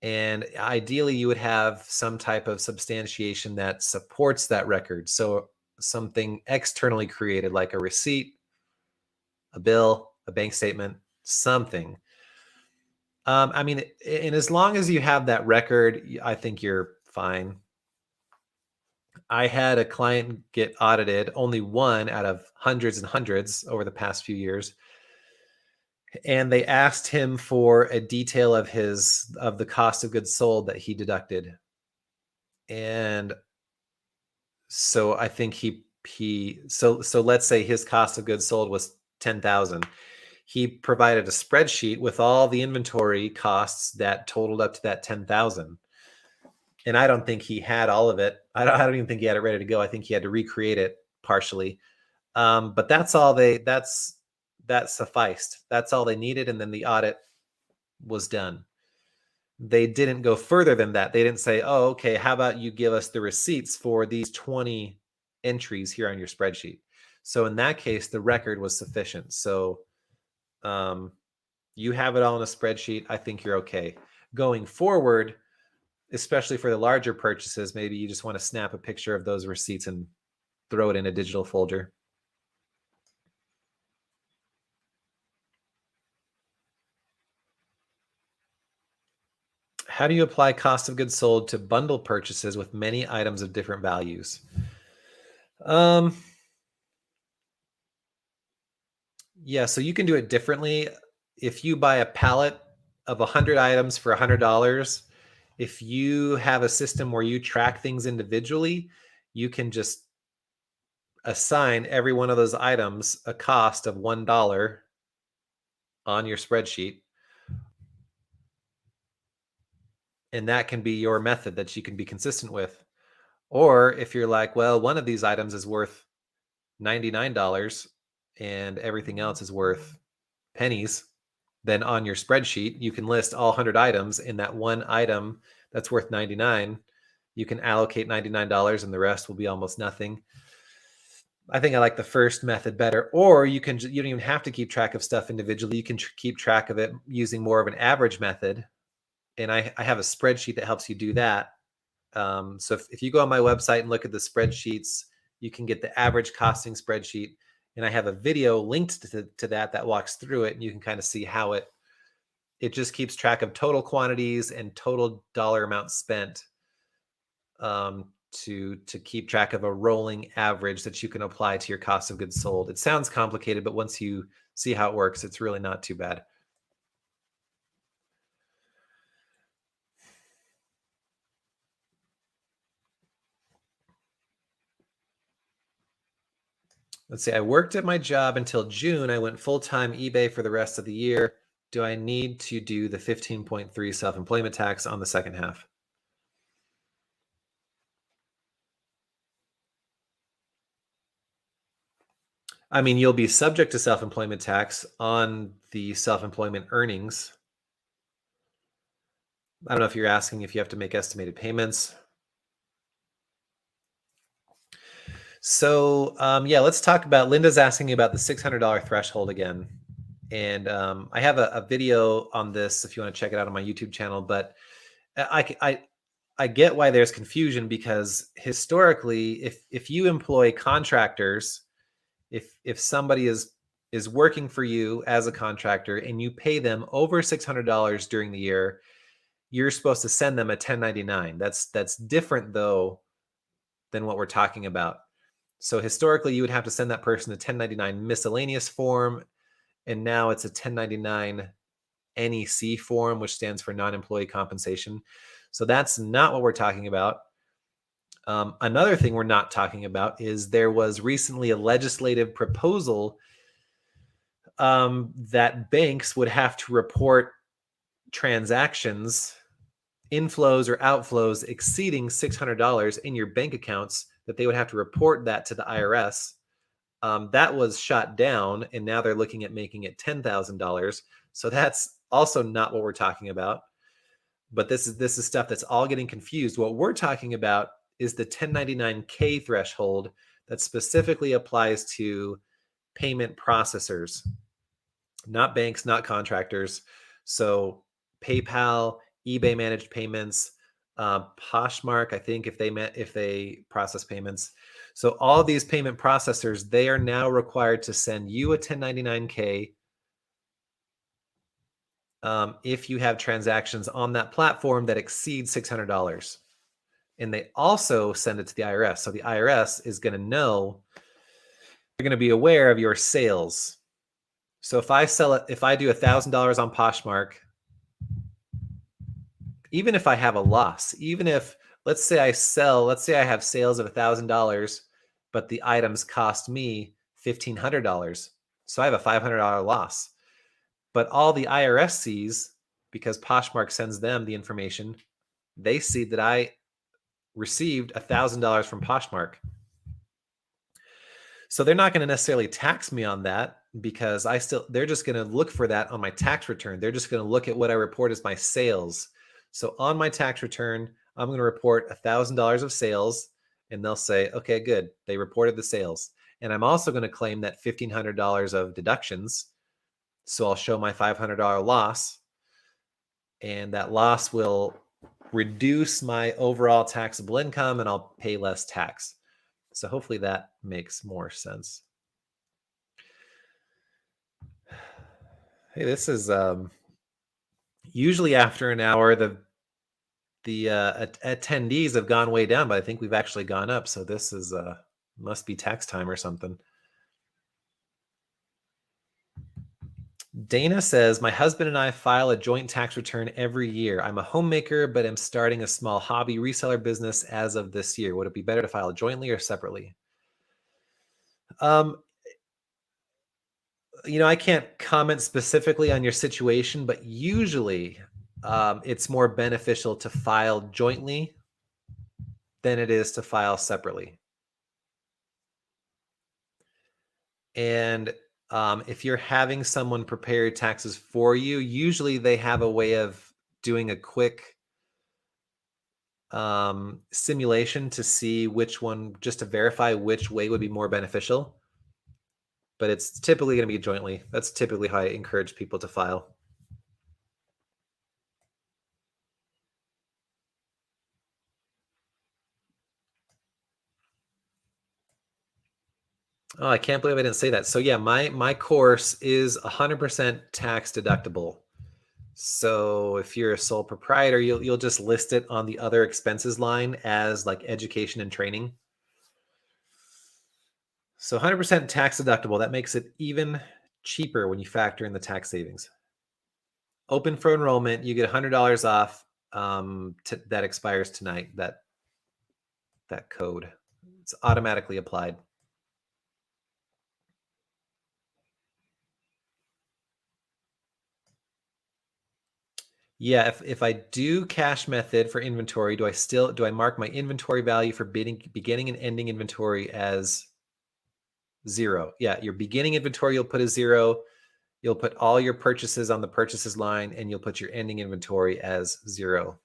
And ideally, you would have some type of substantiation that supports that record. So something externally created, like a receipt, a bill, a bank statement, something. I mean, and as long as you have that record, I think you're fine. I had a client get audited, only one out of hundreds and hundreds over the past few years. And they asked him for a detail of the cost of goods sold that he deducted. And so I think so let's say his cost of goods sold was 10,000. He provided a spreadsheet with all the inventory costs that totaled up to that 10,000. And I don't think he had all of it. I don't even think he had it ready to go. I think he had to recreate it partially. But that sufficed. That's all they needed. And then the audit was done. They didn't go further than that. They didn't say, oh, okay, how about you give us the receipts for these 20 entries here on your spreadsheet? So in that case, the record was sufficient. So you have it all in a spreadsheet. I think you're okay. Going forward, especially for the larger purchases, maybe you just want to snap a picture of those receipts and throw it in a digital folder. How do you apply cost of goods sold to bundle purchases with many items of different values? Yeah, so you can do it differently. If you buy a pallet of 100 items for $100, if you have a system where you track things individually, you can just assign every one of those items a cost of $1 on your spreadsheet. And that can be your method that you can be consistent with. Or if you're like, well, one of these items is worth $99 and everything else is worth pennies, then on your spreadsheet, you can list all 100 items in that one item that's worth 99. You can allocate $99 and the rest will be almost nothing. I think I like the first method better. Or you don't even have to keep track of stuff individually. You can keep track of it using more of an average method. And I have a spreadsheet that helps you do that. So if you go on my website and look at the spreadsheets, you can get the average costing spreadsheet. And I have a video linked to that walks through it. And you can kind of see how it just keeps track of total quantities and total dollar amount spent to keep track of a rolling average that you can apply to your cost of goods sold. It sounds complicated, but once you see how it works, it's really not too bad. Let's see, I worked at my job until June. I went full-time eBay for the rest of the year. Do I need to do the 15.3 self-employment tax on the second half? I mean, you'll be subject to self-employment tax on the self-employment earnings. I don't know if you're asking if you have to make estimated payments. So yeah, let's talk about, Linda's asking about the $600 threshold again. And I have a video on this if you want to check it out on my YouTube channel, but I get why there's confusion, because historically, if you employ contractors, if somebody is working for you as a contractor and you pay them over $600 during the year, you're supposed to send them a 1099. That's different though than what we're talking about. So historically, you would have to send that person a 1099 miscellaneous form, and now it's a 1099 NEC form, which stands for non-employee compensation. So that's not what we're talking about. Another thing we're not talking about is there was recently a legislative proposal that banks would have to report transactions, inflows or outflows exceeding $600 in your bank accounts, that they would have to report that to the IRS. That was shot down, and now they're looking at making it $10,000. So that's also not what we're talking about. But this is stuff that's all getting confused. What we're talking about is the 1099K threshold that specifically applies to payment processors, not banks, not contractors. So PayPal, eBay managed payments, Poshmark, I think if they process payments. So all these payment processors, they are now required to send you a 1099-K if you have transactions on that platform that exceed $600. And they also send it to the IRS. So the IRS is going to know, they're going to be aware of your sales. So if I do $1,000 on Poshmark, even if I have a loss, even if, let's say I have sales of $1,000, but the items cost me $1,500. So I have a $500 loss. But all the IRS sees, because Poshmark sends them the information, they see that I received $1,000 from Poshmark. So they're not going to necessarily tax me on that, because they're just going to look for that on my tax return. They're just going to look at what I report as my sales. So on my tax return, I'm going to report $1,000 of sales, and they'll say, okay, good. They reported the sales. And I'm also going to claim that $1,500 of deductions. So I'll show my $500 loss, and that loss will reduce my overall taxable income, and I'll pay less tax. So hopefully that makes more sense. Hey, this is usually after an hour, the attendees have gone way down, but I think we've actually gone up. So this is must be tax time or something. Dana says, my husband and I file a joint tax return every year. I'm a homemaker, but am starting a small hobby reseller business as of this year. Would it be better to file jointly or separately? I can't comment specifically on your situation, but usually it's more beneficial to file jointly than it is to file separately. And if you're having someone prepare your taxes for you, usually they have a way of doing a quick simulation to see which one, just to verify which way would be more beneficial. But it's typically going to be jointly. That's typically how I encourage people to file. Oh, I can't believe I didn't say that. So yeah, my course is 100% tax deductible. So if you're a sole proprietor, you'll just list it on the other expenses line as like education and training. So 100% tax deductible, that makes it even cheaper when you factor in the tax savings. Open for enrollment, you get $100 off. That expires tonight. That code, it's automatically applied. Yeah, if I do cash method for inventory, do I mark my inventory value for beginning and ending inventory as 0? Yeah, your beginning inventory you'll put as 0. You'll put all your purchases on the purchases line, and you'll put your ending inventory as 0.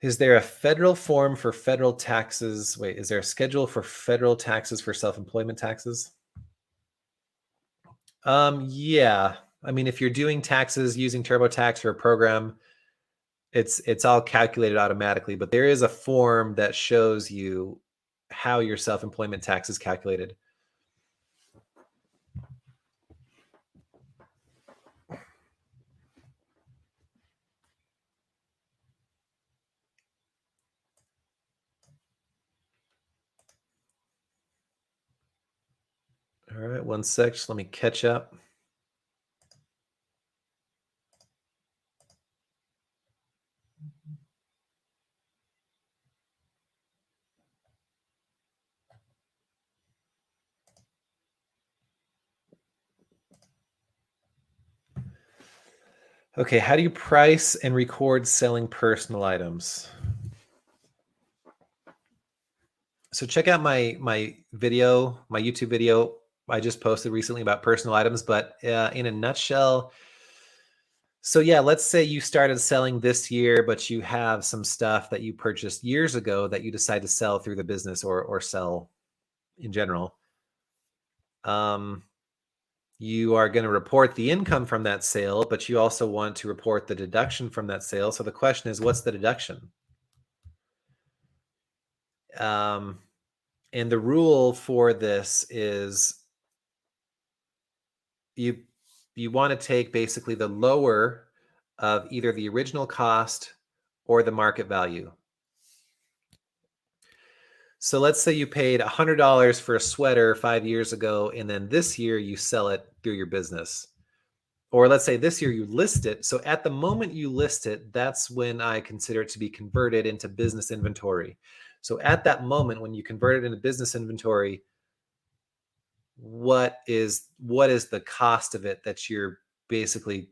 Is there a federal form for federal taxes? Wait, is there a schedule for federal taxes for self-employment taxes? Yeah. I mean, if you're doing taxes using TurboTax or a program, it's all calculated automatically, but there is a form that shows you how your self-employment tax is calculated. All right, one sec, just let me catch up. Okay, how do you price and record selling personal items? So check out my YouTube video I just posted recently about personal items, but in a nutshell, so yeah, let's say you started selling this year, but you have some stuff that you purchased years ago that you decide to sell through the business or sell in general. You are going to report the income from that sale, but you also want to report the deduction from that sale. So the question is, what's the deduction? And the rule for this is you want to take basically the lower of either the original cost or the market value. So let's say you paid $100 for a sweater 5 years ago, and then this year you sell it through your business. Or let's say this year you list it. So at the moment you list it, that's when I consider it to be converted into business inventory. So at that moment, when you convert it into business inventory, what is the cost of it that you're basically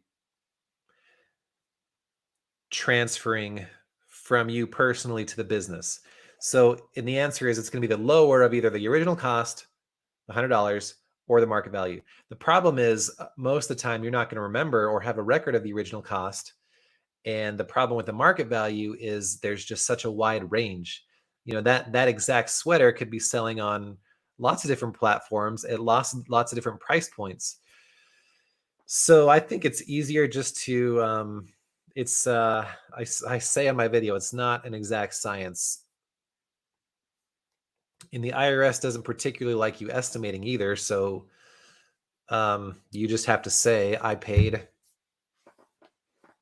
transferring from you personally to the business? So, and the answer is it's going to be the lower of either the original cost, $100, or the market value. The problem is most of the time you're not going to remember or have a record of the original cost. And the problem with the market value is there's just such a wide range. You know, that exact sweater could be selling on lots of different platforms at lots of different price points. So I think it's easier just to I say in my video, it's not an exact science. And the IRS doesn't particularly like you estimating either. So you just have to say, I paid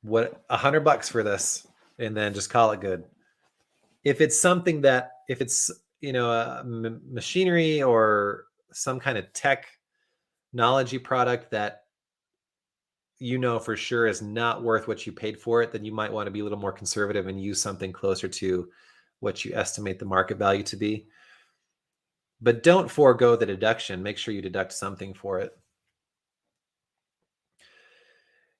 $100 for this, and then just call it good. If it's something that, if it's, you know, machinery or some kind of technology product that you know for sure is not worth what you paid for it, then you might want to be a little more conservative and use something closer to what you estimate the market value to be. But don't forego the deduction. Make sure you deduct something for it.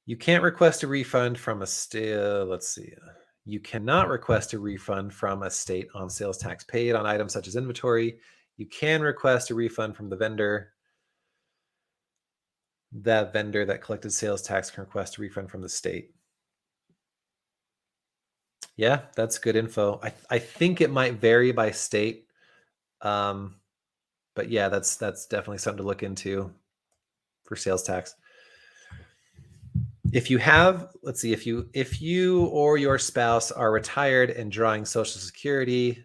You can't request a refund from a state. Let's see. You cannot request a refund from a state on sales tax paid on items such as inventory. You can request a refund from the vendor. That vendor that collected sales tax can request a refund from the state. Yeah, that's good info. I think it might vary by state. But yeah, that's definitely something to look into for sales tax. If you have, let's see, if you or your spouse are retired and drawing Social Security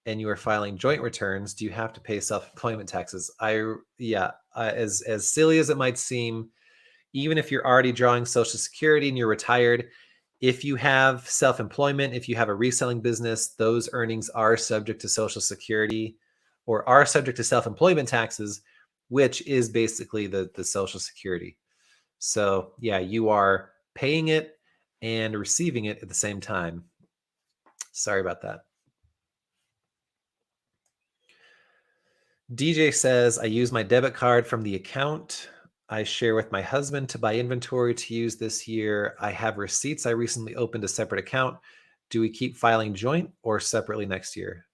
and you are filing joint returns, do you have to pay self-employment taxes? As silly as it might seem, even if you're already drawing Social Security and you're retired, if you have self-employment, if you have a reselling business, those earnings are subject to Social Security or are subject to self-employment taxes, which is basically the Social Security. So yeah, you are paying it and receiving it at the same time. Sorry about that. DJ says, I use my debit card from the account I share with my husband to buy inventory to use this year. I have receipts. I recently opened a separate account. Do we keep filing joint or separately next year?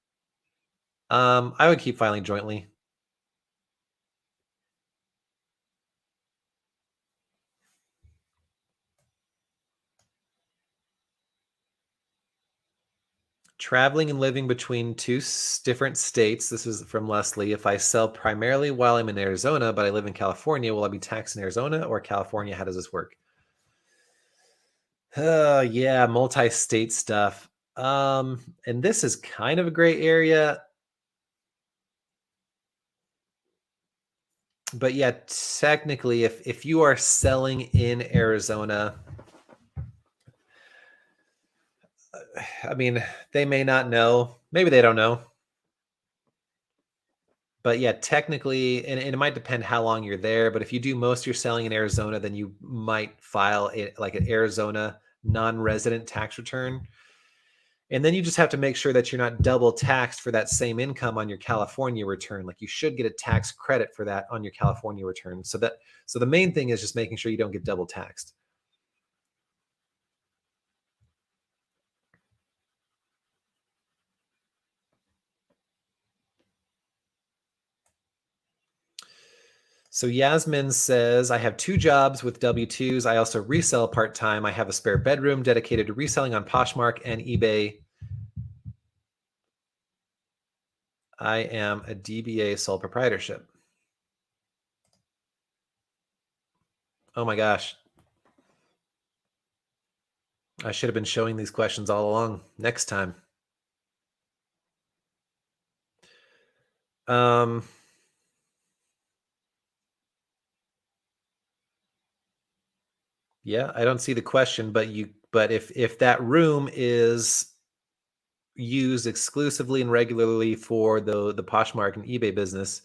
I would keep filing jointly. Traveling and living between two different states. This is from Leslie. If I sell primarily while I'm in Arizona, but I live in California, will I be taxed in Arizona or California? How does this work? Yeah, multi-state stuff. And this is kind of a gray area. But yeah, technically, if you are selling in Arizona, I mean, they may not know. Maybe they don't know. But yeah, technically, and it might depend how long you're there. But if you do most of your selling in Arizona, then you might file like an Arizona non-resident tax return. And then you just have to make sure that you're not double taxed for that same income on your California return. Like you should get a tax credit for that on your California return. So the main thing is just making sure you don't get double taxed. So Yasmin says, I have 2 jobs with W-2s. I also resell part-time. I have a spare bedroom dedicated to reselling on Poshmark and eBay. I am a DBA sole proprietorship. Oh my gosh. I should have been showing these questions all along. Next time. Yeah, I don't see the question, but if that room is used exclusively and regularly for the Poshmark and eBay business,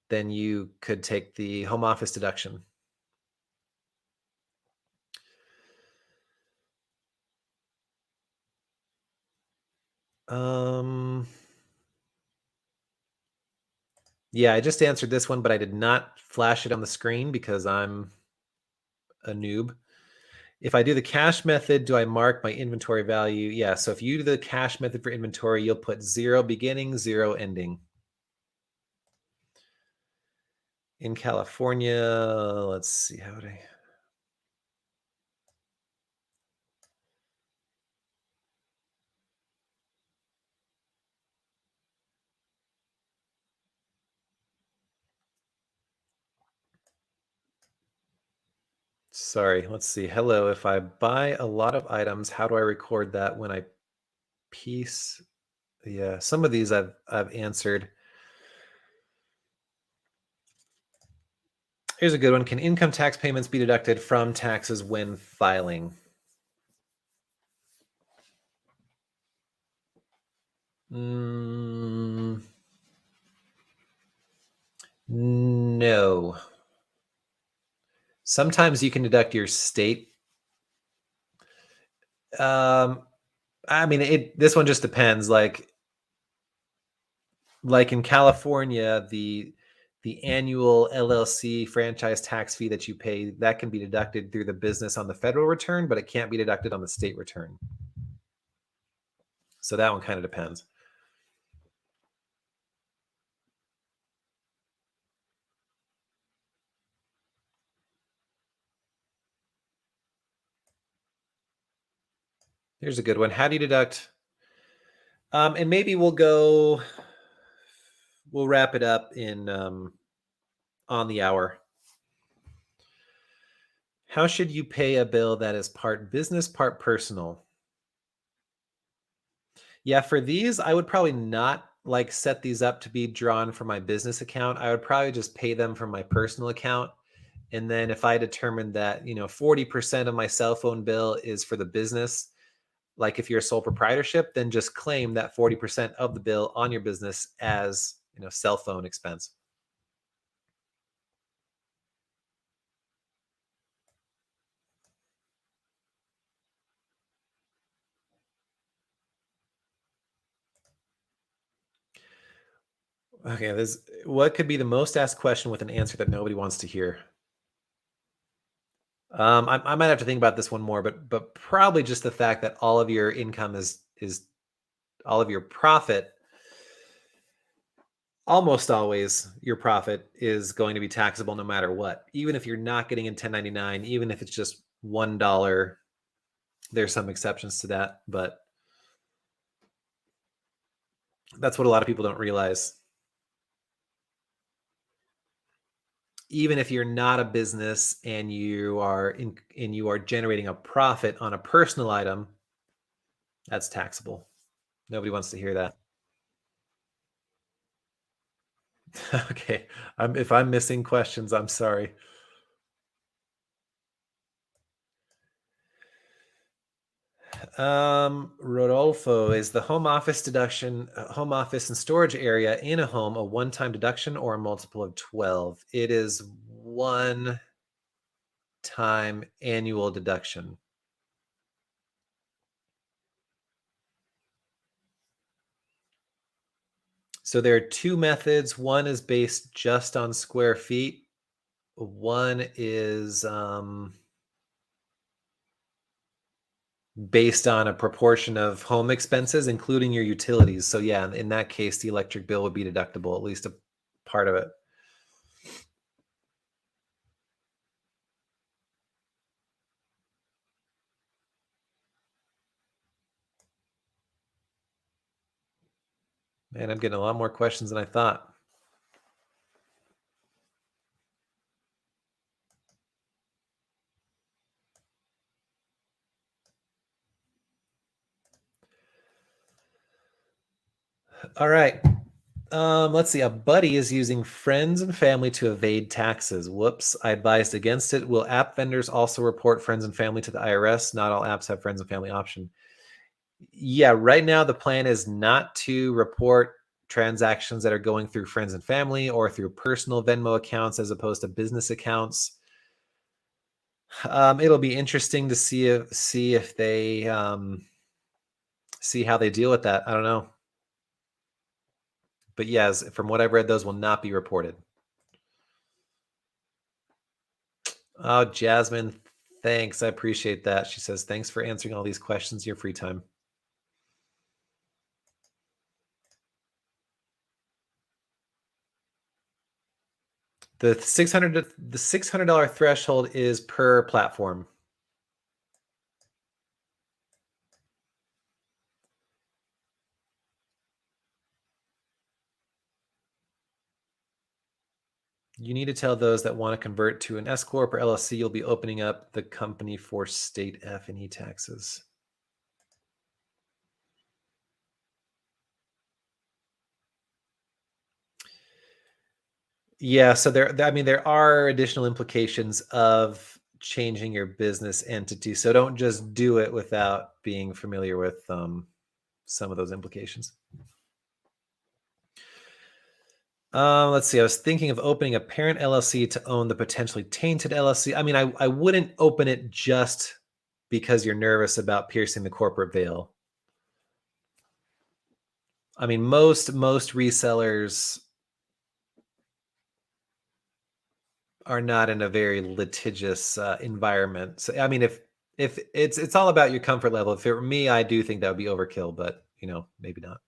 then you could take the home office deduction. Yeah, I just answered this one, but I did not flash it on the screen because I'm a noob. If I do the cash method, do I mark my inventory value? Yeah, so if you do the cash method for inventory, you'll put 0 beginning, 0 ending. In California, let's see, how would I... Sorry, let's see. Hello, if I buy a lot of items, how do I record that when I piece? Yeah, some of these I've answered. Here's a good one. Can income tax payments be deducted from taxes when filing? No. Sometimes you can deduct your state. I mean, this one just depends. Like in California, the annual LLC franchise tax fee that you pay, that can be deducted through the business on the federal return, but it can't be deducted on the state return. So that one kind of depends. Here's a good one. How do you deduct? And maybe we'll wrap it up in on the hour. How should you pay a bill that is part business, part personal? Yeah, for these, I would probably not like set these up to be drawn from my business account. I would probably just pay them from my personal account. And then if I determined that, 40% of my cell phone bill is for the business, like if you're a sole proprietorship, then just claim that 40% of the bill on your business as, cell phone expense. Okay, what could be the most asked question with an answer that nobody wants to hear? I might have to think about this one more, but probably just the fact that all of your income is all of your profit. Almost always, your profit is going to be taxable no matter what. Even if you're not getting in 1099, even if it's just $1, there's some exceptions to that, but that's what a lot of people don't realize. Even if you're not a business and you are generating a profit on a personal item, that's taxable. Nobody wants to hear that. Okay. If I'm missing questions, I'm sorry. Rodolfo, is the home office deduction, home office and storage area in a home a one-time deduction or a multiple of 12? It is one time annual deduction. So there are two methods. One is based just on square feet. One is based on a proportion of home expenses, including your utilities. So yeah, in that case, the electric bill would be deductible, at least a part of it. Man, I'm getting a lot more questions than I thought. All right. Let's see. A buddy is using friends and family to evade taxes. Whoops. I advised against it. Will app vendors also report friends and family to the IRS? Not all apps have friends and family option. Yeah, right now the plan is not to report transactions that are going through friends and family or through personal Venmo accounts as opposed to business accounts. It'll be interesting to see if they see how they deal with that. I don't know. But yes, from what I've read, those will not be reported. Oh, Jasmine, thanks. I appreciate that. She says, thanks for answering all these questions in your free time. The $600 threshold is per platform. You need to tell those that want to convert to an S corp or LLC, you'll be opening up the company for state F&E taxes. Yeah, so there are additional implications of changing your business entity. So don't just do it without being familiar with some of those implications. Let's see. I was thinking of opening a parent LLC to own the potentially tainted LLC. I mean, I wouldn't open it just because you're nervous about piercing the corporate veil. I mean, most resellers are not in a very litigious environment. So, I mean, if it's all about your comfort level. If it were me, I do think that would be overkill, but maybe not.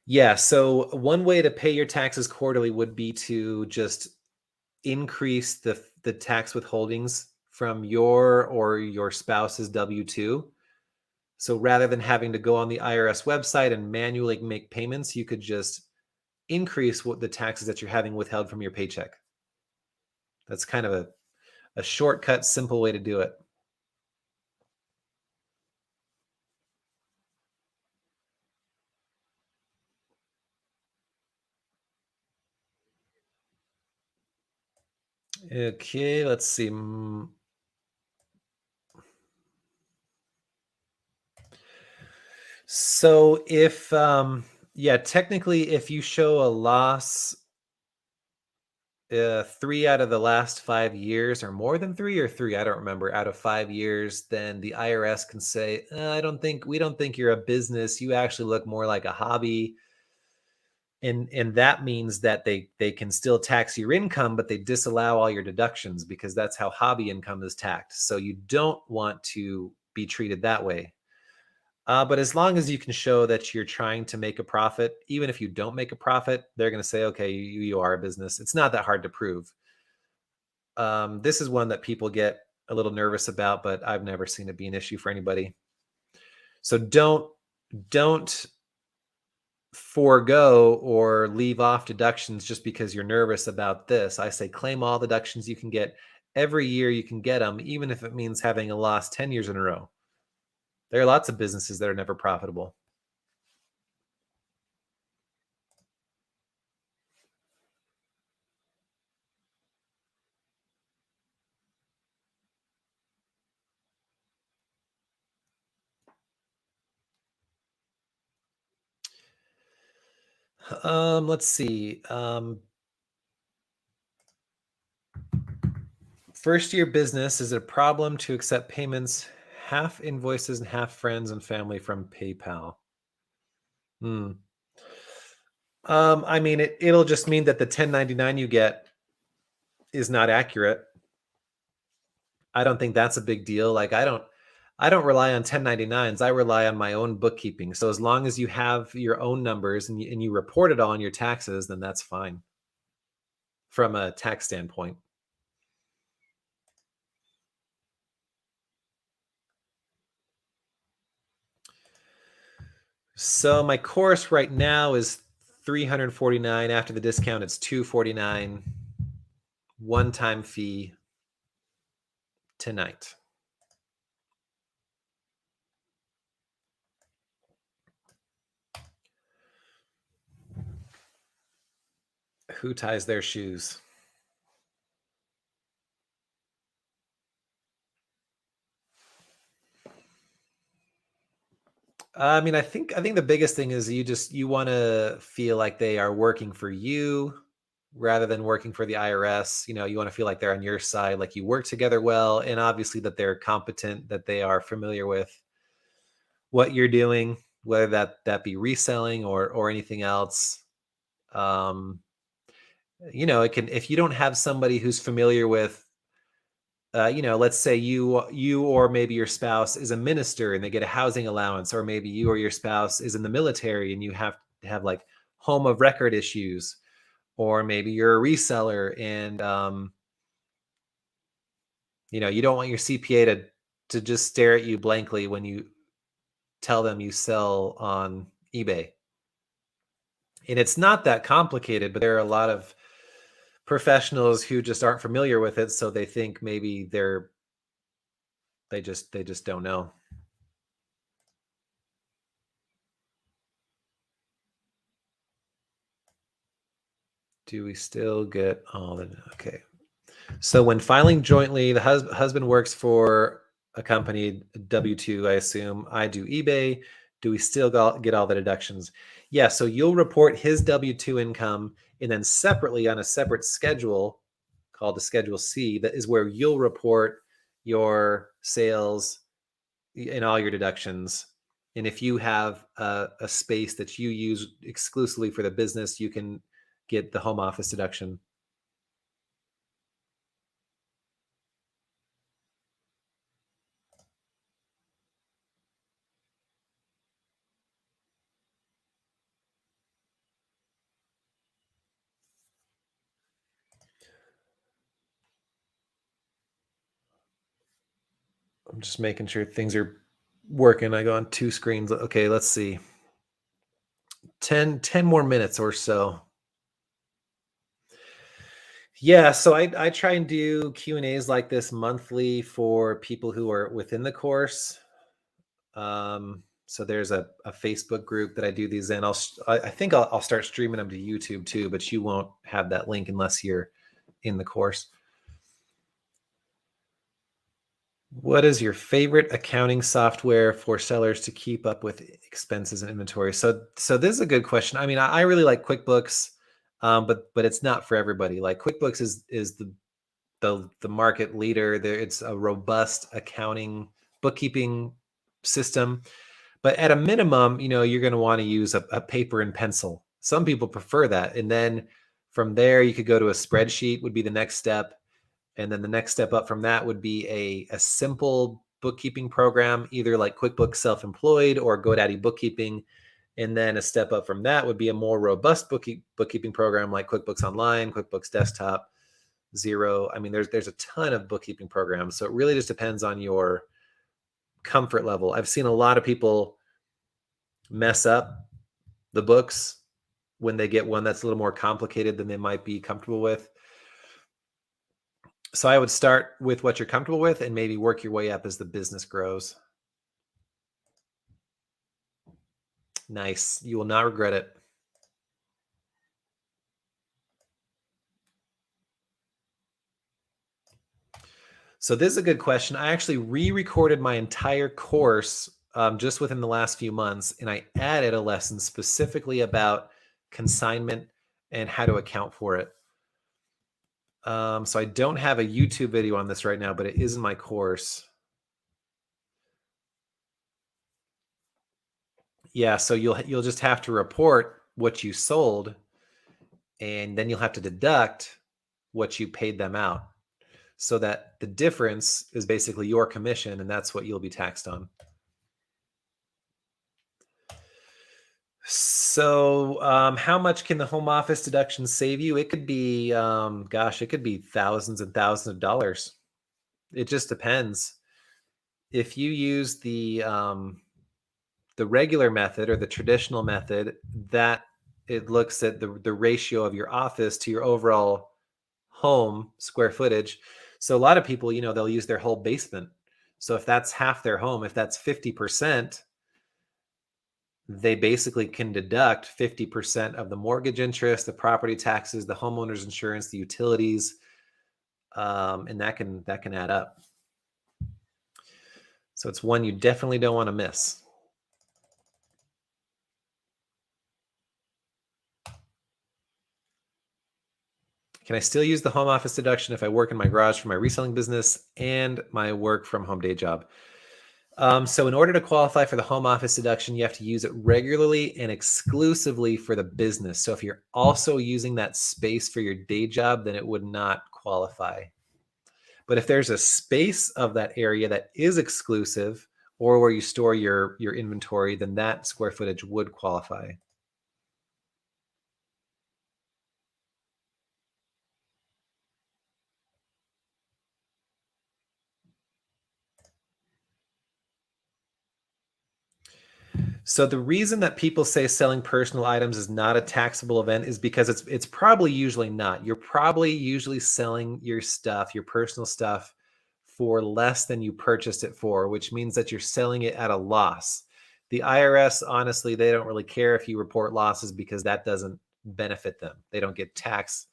Yeah. So one way to pay your taxes quarterly would be to just increase the tax withholdings from your or your spouse's W-2. So rather than having to go on the IRS website and manually make payments, you could just increase what the taxes that you're having withheld from your paycheck. That's kind of a shortcut, simple way to do it. Okay, let's see. So if yeah, technically if you show a loss 3 out of the last 5 years or more than 3 or 3, I don't remember, out of 5 years, then the IRS can say, we don't think you're a business. You actually look more like a hobby. And that means that they can still tax your income, but they disallow all your deductions because that's how hobby income is taxed. So you don't want to be treated that way. But as long as you can show that you're trying to make a profit, even if you don't make a profit, they're going to say, okay, you are a business. It's not that hard to prove. This is one that people get a little nervous about, but I've never seen it be an issue for anybody. So don't forego or leave off deductions just because you're nervous about this. I say claim all deductions you can get. Every year you can get them, even if it means having a loss 10 years in a row. There are lots of businesses that are never profitable. Let's see. First year business, is it a problem to accept payments half invoices and half friends and family from PayPal? Hmm. I mean, it'll just mean that the 1099 you get is not accurate. I don't think that's a big deal. Like I don't rely on 1099s. I rely on my own bookkeeping. So as long as you have your own numbers and you report it all on your taxes, then that's fine from a tax standpoint. So my course right now is $349. After the discount, it's $249. One-time fee tonight. Who ties their shoes? I mean, I think the biggest thing is you want to feel like they are working for you rather than working for the IRS. You want to feel like they're on your side, like you work together well, and obviously that they're competent, that they are familiar with what you're doing, whether that be reselling or anything else. Um, it can, if you don't have somebody who's familiar with, let's say you or maybe your spouse is a minister and they get a housing allowance, or maybe you or your spouse is in the military and you have to have like home of record issues, or maybe you're a reseller and you don't want your CPA to just stare at you blankly when you tell them you sell on eBay. And it's not that complicated, but there are a lot of professionals who just aren't familiar with it, so they think maybe they just don't know. Do we still get all the okay? So when filing jointly, the husband works for a company, W-2, I assume. I do eBay. Do we still get all the deductions? Yeah, so you'll report his W-2 income, and then separately on a separate schedule called the Schedule C, that is where you'll report your sales and all your deductions. And if you have a space that you use exclusively for the business, you can get the home office deduction. I'm just making sure things are working. I go on two screens. Okay, let's see. 10 more minutes or so. Yeah, so I try and do Q&As like this monthly for people who are within the course. So there's a Facebook group that I do these in. I think I'll start streaming them to YouTube too, but you won't have that link unless you're in the course. What is your favorite accounting software for sellers to keep up with expenses and inventory? So this is a good question. I mean, I really like QuickBooks, but it's not for everybody. Like QuickBooks is the market leader. There, it's a robust accounting bookkeeping system. But at a minimum, you're going to want to use a paper and pencil. Some people prefer that, and then from there, you could go to a spreadsheet. Would be the next step. And then the next step up from that would be a simple bookkeeping program, either like QuickBooks Self-Employed or GoDaddy Bookkeeping. And then a step up from that would be a more robust bookkeeping program like QuickBooks Online, QuickBooks Desktop, Xero. I mean, there's a ton of bookkeeping programs. So it really just depends on your comfort level. I've seen a lot of people mess up the books when they get one that's a little more complicated than they might be comfortable with. So I would start with what you're comfortable with and maybe work your way up as the business grows. Nice. You will not regret it. So this is a good question. I actually re-recorded my entire course just within the last few months, and I added a lesson specifically about consignment and how to account for it. So I don't have a YouTube video on this right now, but it is in my course. Yeah, so you'll just have to report what you sold, and then you'll have to deduct what you paid them out, so that the difference is basically your commission, and that's what you'll be taxed on. So, how much can the home office deduction save you? It could be, gosh, it could be thousands and thousands of dollars. It just depends. If you use the regular method or the traditional method, that it looks at the ratio of your office to your overall home square footage. So a lot of people, they'll use their whole basement. So if that's half their home, if that's 50%, they basically can deduct 50% of the mortgage interest, the property taxes, the homeowner's insurance, the utilities, and that can add up. So it's one you definitely don't want to miss. Can I still use the home office deduction if I work in my garage for my reselling business and my work from home day job? So in order to qualify for the home office deduction, you have to use it regularly and exclusively for the business. So if you're also using that space for your day job, then it would not qualify. But if there's a space of that area that is exclusive or where you store your inventory, then that square footage would qualify. So the reason that people say selling personal items is not a taxable event is because it's probably usually not. You're probably usually selling your stuff, your personal stuff, for less than you purchased it for, which means that you're selling it at a loss. The IRS, honestly, they don't really care if you report losses because that doesn't benefit them. They don't get a tax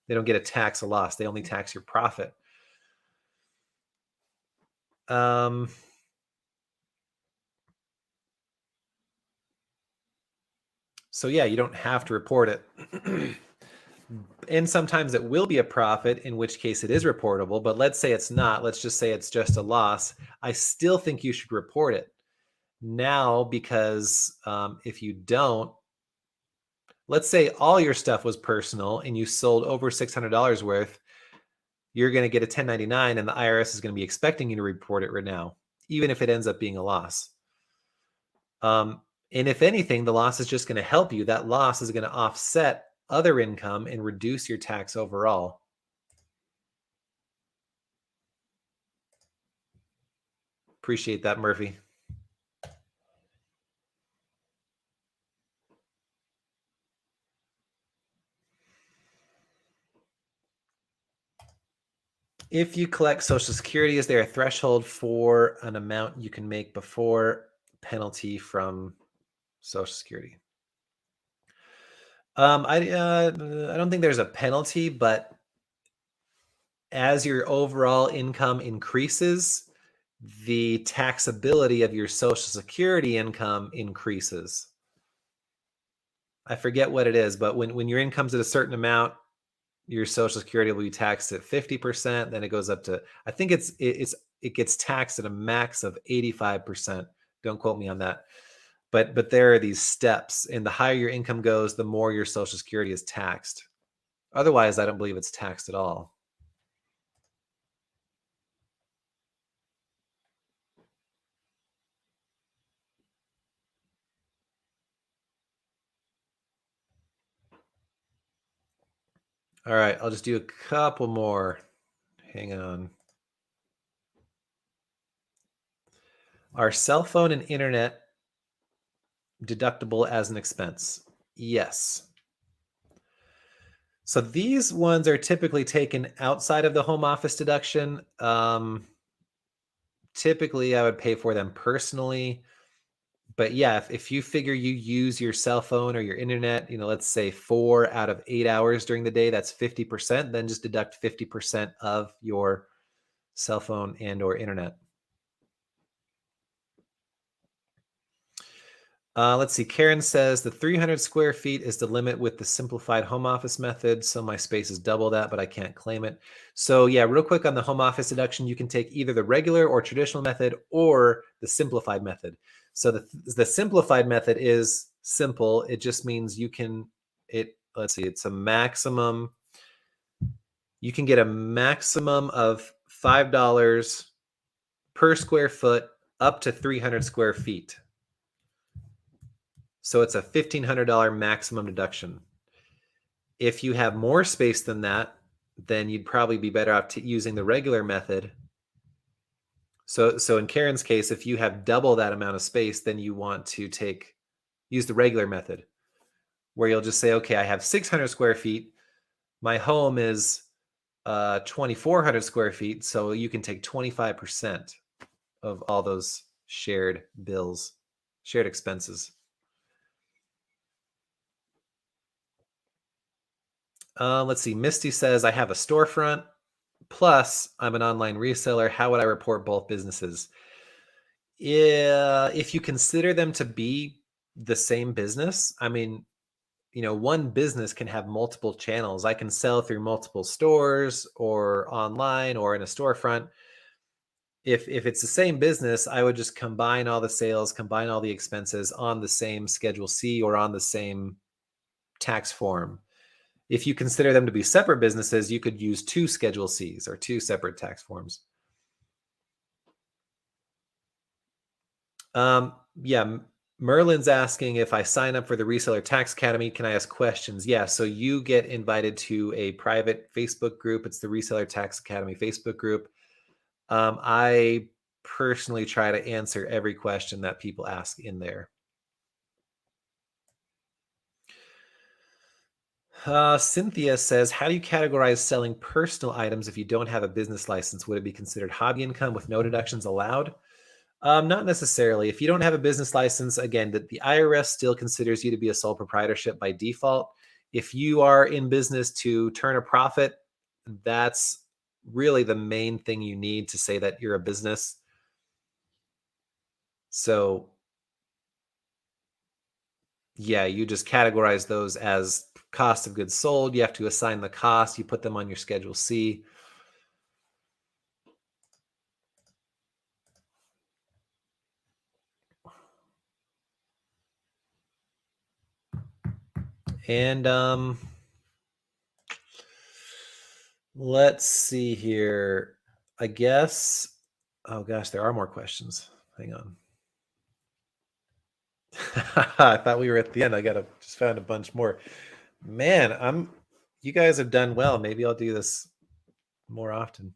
a loss. They only tax your profit. So yeah, you don't have to report it. And sometimes it will be a profit, in which case it is reportable. But let's say it's not. Let's just say it's just a loss. I still think you should report it now because if you don't, let's say all your stuff was personal and you sold over $600 worth, you're going to get a 1099 and the IRS is going to be expecting you to report it right now, even if it ends up being a loss. And if anything, the loss is just going to help you. That loss is going to offset other income and reduce your tax overall. Appreciate that, Murphy. If you collect Social Security, is there a threshold for an amount you can make before penalty from Social Security? I don't think there's a penalty, but as your overall income increases, the taxability of your Social Security income increases. I forget what it is, but when your income's at a certain amount, your Social Security will be taxed at 50%. Then it goes up to, I think it gets taxed at a max of 85%. Don't quote me on that. But there are these steps, and the higher your income goes, the more your Social Security is taxed. Otherwise, I don't believe it's taxed at all. All right, I'll just do a couple more. Hang on. Are cell phone and internet deductible as an expense? Yes. So these ones are typically taken outside of the home office deduction. Typically, I would pay for them personally. But yeah, if you figure you use your cell phone or your internet, let's say 4 out of 8 hours during the day, that's 50%, then just deduct 50% of your cell phone and or internet. Let's see. Karen says the 300 square feet is the limit with the simplified home office method. So my space is double that, but I can't claim it. So yeah, real quick on the home office deduction, you can take either the regular or traditional method or the simplified method. So the simplified method is simple. It just means let's see, it's a maximum. You can get a maximum of $5 per square foot up to 300 square feet. So it's a $1,500 maximum deduction. If you have more space than that, then you'd probably be better off using the regular method. So in Karen's case, if you have double that amount of space, then you want to use the regular method, where you'll just say, okay, I have 600 square feet. My home is 2,400 square feet. So you can take 25% of all those shared bills, shared expenses. Let's see. Misty says, I have a storefront, plus I'm an online reseller. How would I report both businesses? Yeah, if you consider them to be the same business, I mean, one business can have multiple channels. I can sell through multiple stores or online or in a storefront. If it's the same business, I would just combine all the sales, combine all the expenses on the same Schedule C or on the same tax form. If you consider them to be separate businesses, you could use two Schedule Cs or two separate tax forms. Yeah, Merlin's asking if I sign up for the Reseller Tax Academy, can I ask questions? Yeah, so you get invited to a private Facebook group. It's the Reseller Tax Academy Facebook group. I personally try to answer every question that people ask in there. Cynthia says, how do you categorize selling personal items if you don't have a business license? Would it be considered hobby income with no deductions allowed? Not necessarily. If you don't have a business license, again, the IRS still considers you to be a sole proprietorship by default. If you are in business to turn a profit, that's really the main thing you need to say that you're a business. So yeah, you just categorize those as cost of goods sold. You have to assign the cost. You put them on your Schedule C. And let's see here. I guess, oh gosh, there are more questions. Hang on. I thought we were at the end. I just found a bunch more. Man, you guys have done well. Maybe I'll do this more often.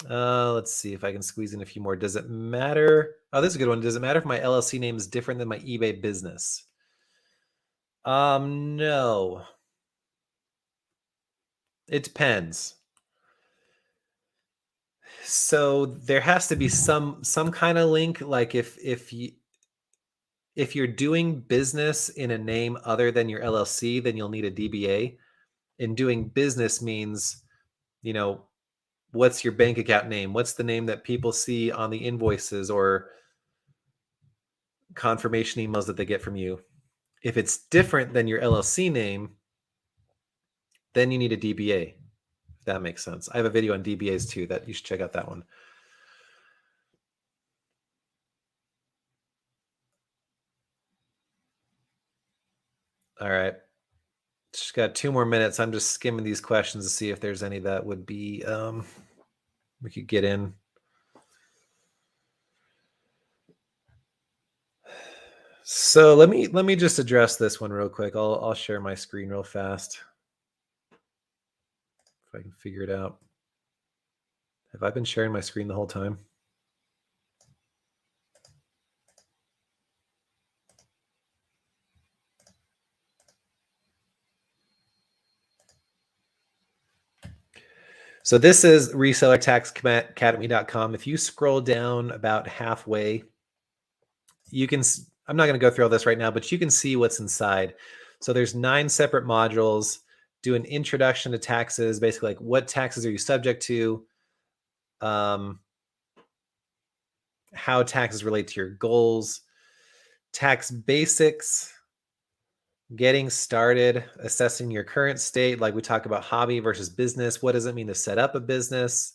Let's see if I can squeeze in a few more. Does it matter? Oh, this is a good one. Does it matter if my LLC name is different than my eBay business? No. It depends. So there has to be some kind of link. Like if you're doing business in a name other than your LLC, then you'll need a DBA. And doing business means, what's your bank account name? What's the name that people see on the invoices or confirmation emails that they get from you? If it's different than your LLC name, then you need a DBA. If that makes sense. I have a video on DBAs too that you should check out that one. All right. Just got 2 more minutes. I'm just skimming these questions to see if there's any that would be we could get in. So let me just address this one real quick. I'll share my screen real fast if I can figure it out. Have I been sharing my screen the whole time? So this is resellertaxacademy.com. If you scroll down about halfway, you can, I'm not going to go through all this right now, but you can see what's inside. So there's 9 separate modules. Do an introduction to taxes, basically like what taxes are you subject to, how taxes relate to your goals, tax basics, getting started, assessing your current state, like we talk about hobby versus business. What does it mean to set up a business?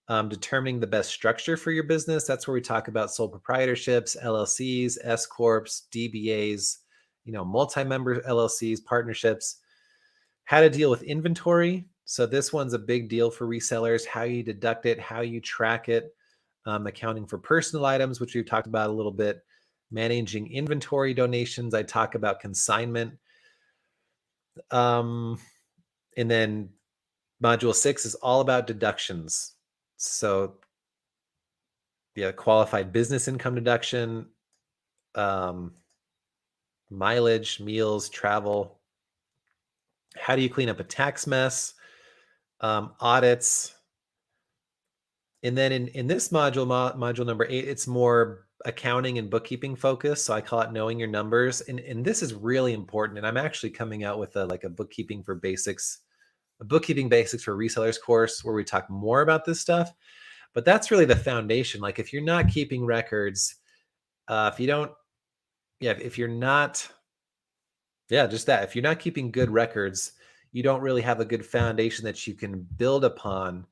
Determining the best structure for your business. That's where we talk about sole proprietorships, LLCs, S corps, DBAs, multi-member LLCs, partnerships. How to deal with inventory. So this one's a big deal for resellers. How you deduct it, how you track it. Accounting for personal items, which we've talked about a little bit. Managing inventory donations. I talk about consignment. And then module 6 is all about deductions. So yeah, qualified business income deduction, mileage, meals, travel. How do you clean up a tax mess? Audits. And then in this module, module number 8, it's more accounting and bookkeeping focus. So I call it knowing your numbers. And this is really important. And I'm actually coming out with a bookkeeping basics for resellers course where we talk more about this stuff. But that's really the foundation. Like if you're not keeping records, if you're not keeping good records, you don't really have a good foundation that you can build upon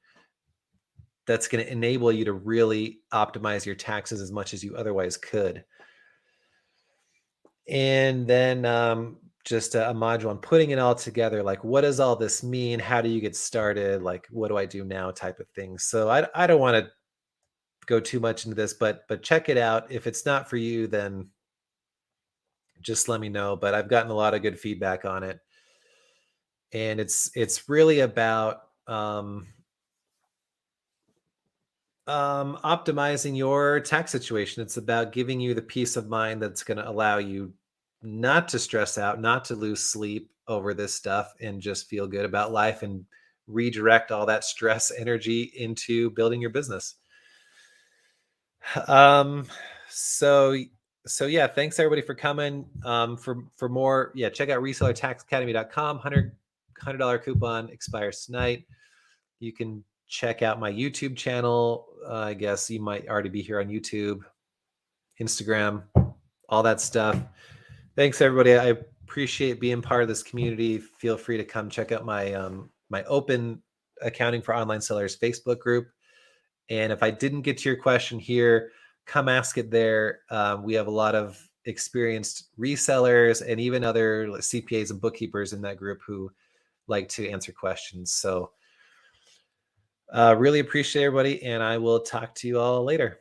that's going to enable you to really optimize your taxes as much as you otherwise could. And then just a module on putting it all together, like what does all this mean? How do you get started? Like what do I do now type of thing. So I don't want to go too much into this, but check it out. If it's not for you, then just let me know. But I've gotten a lot of good feedback on it. And it's really about optimizing your tax situation. It's about giving you the peace of mind that's going to allow you not to stress out, not to lose sleep over this stuff, and just feel good about life and redirect all that stress energy into building your business. So yeah, thanks everybody for coming. For more, check out resellertaxacademy.com. $100 coupon expires tonight. You can check out my YouTube channel. I guess you might already be here on YouTube, Instagram, all that stuff. Thanks everybody. I appreciate being part of this community. Feel free to come check out my my open accounting for online sellers Facebook group. And if I didn't get to your question here, come ask it there. We have a lot of experienced resellers and even other CPAs and bookkeepers in that group who like to answer questions. So really appreciate everybody, and I will talk to you all later.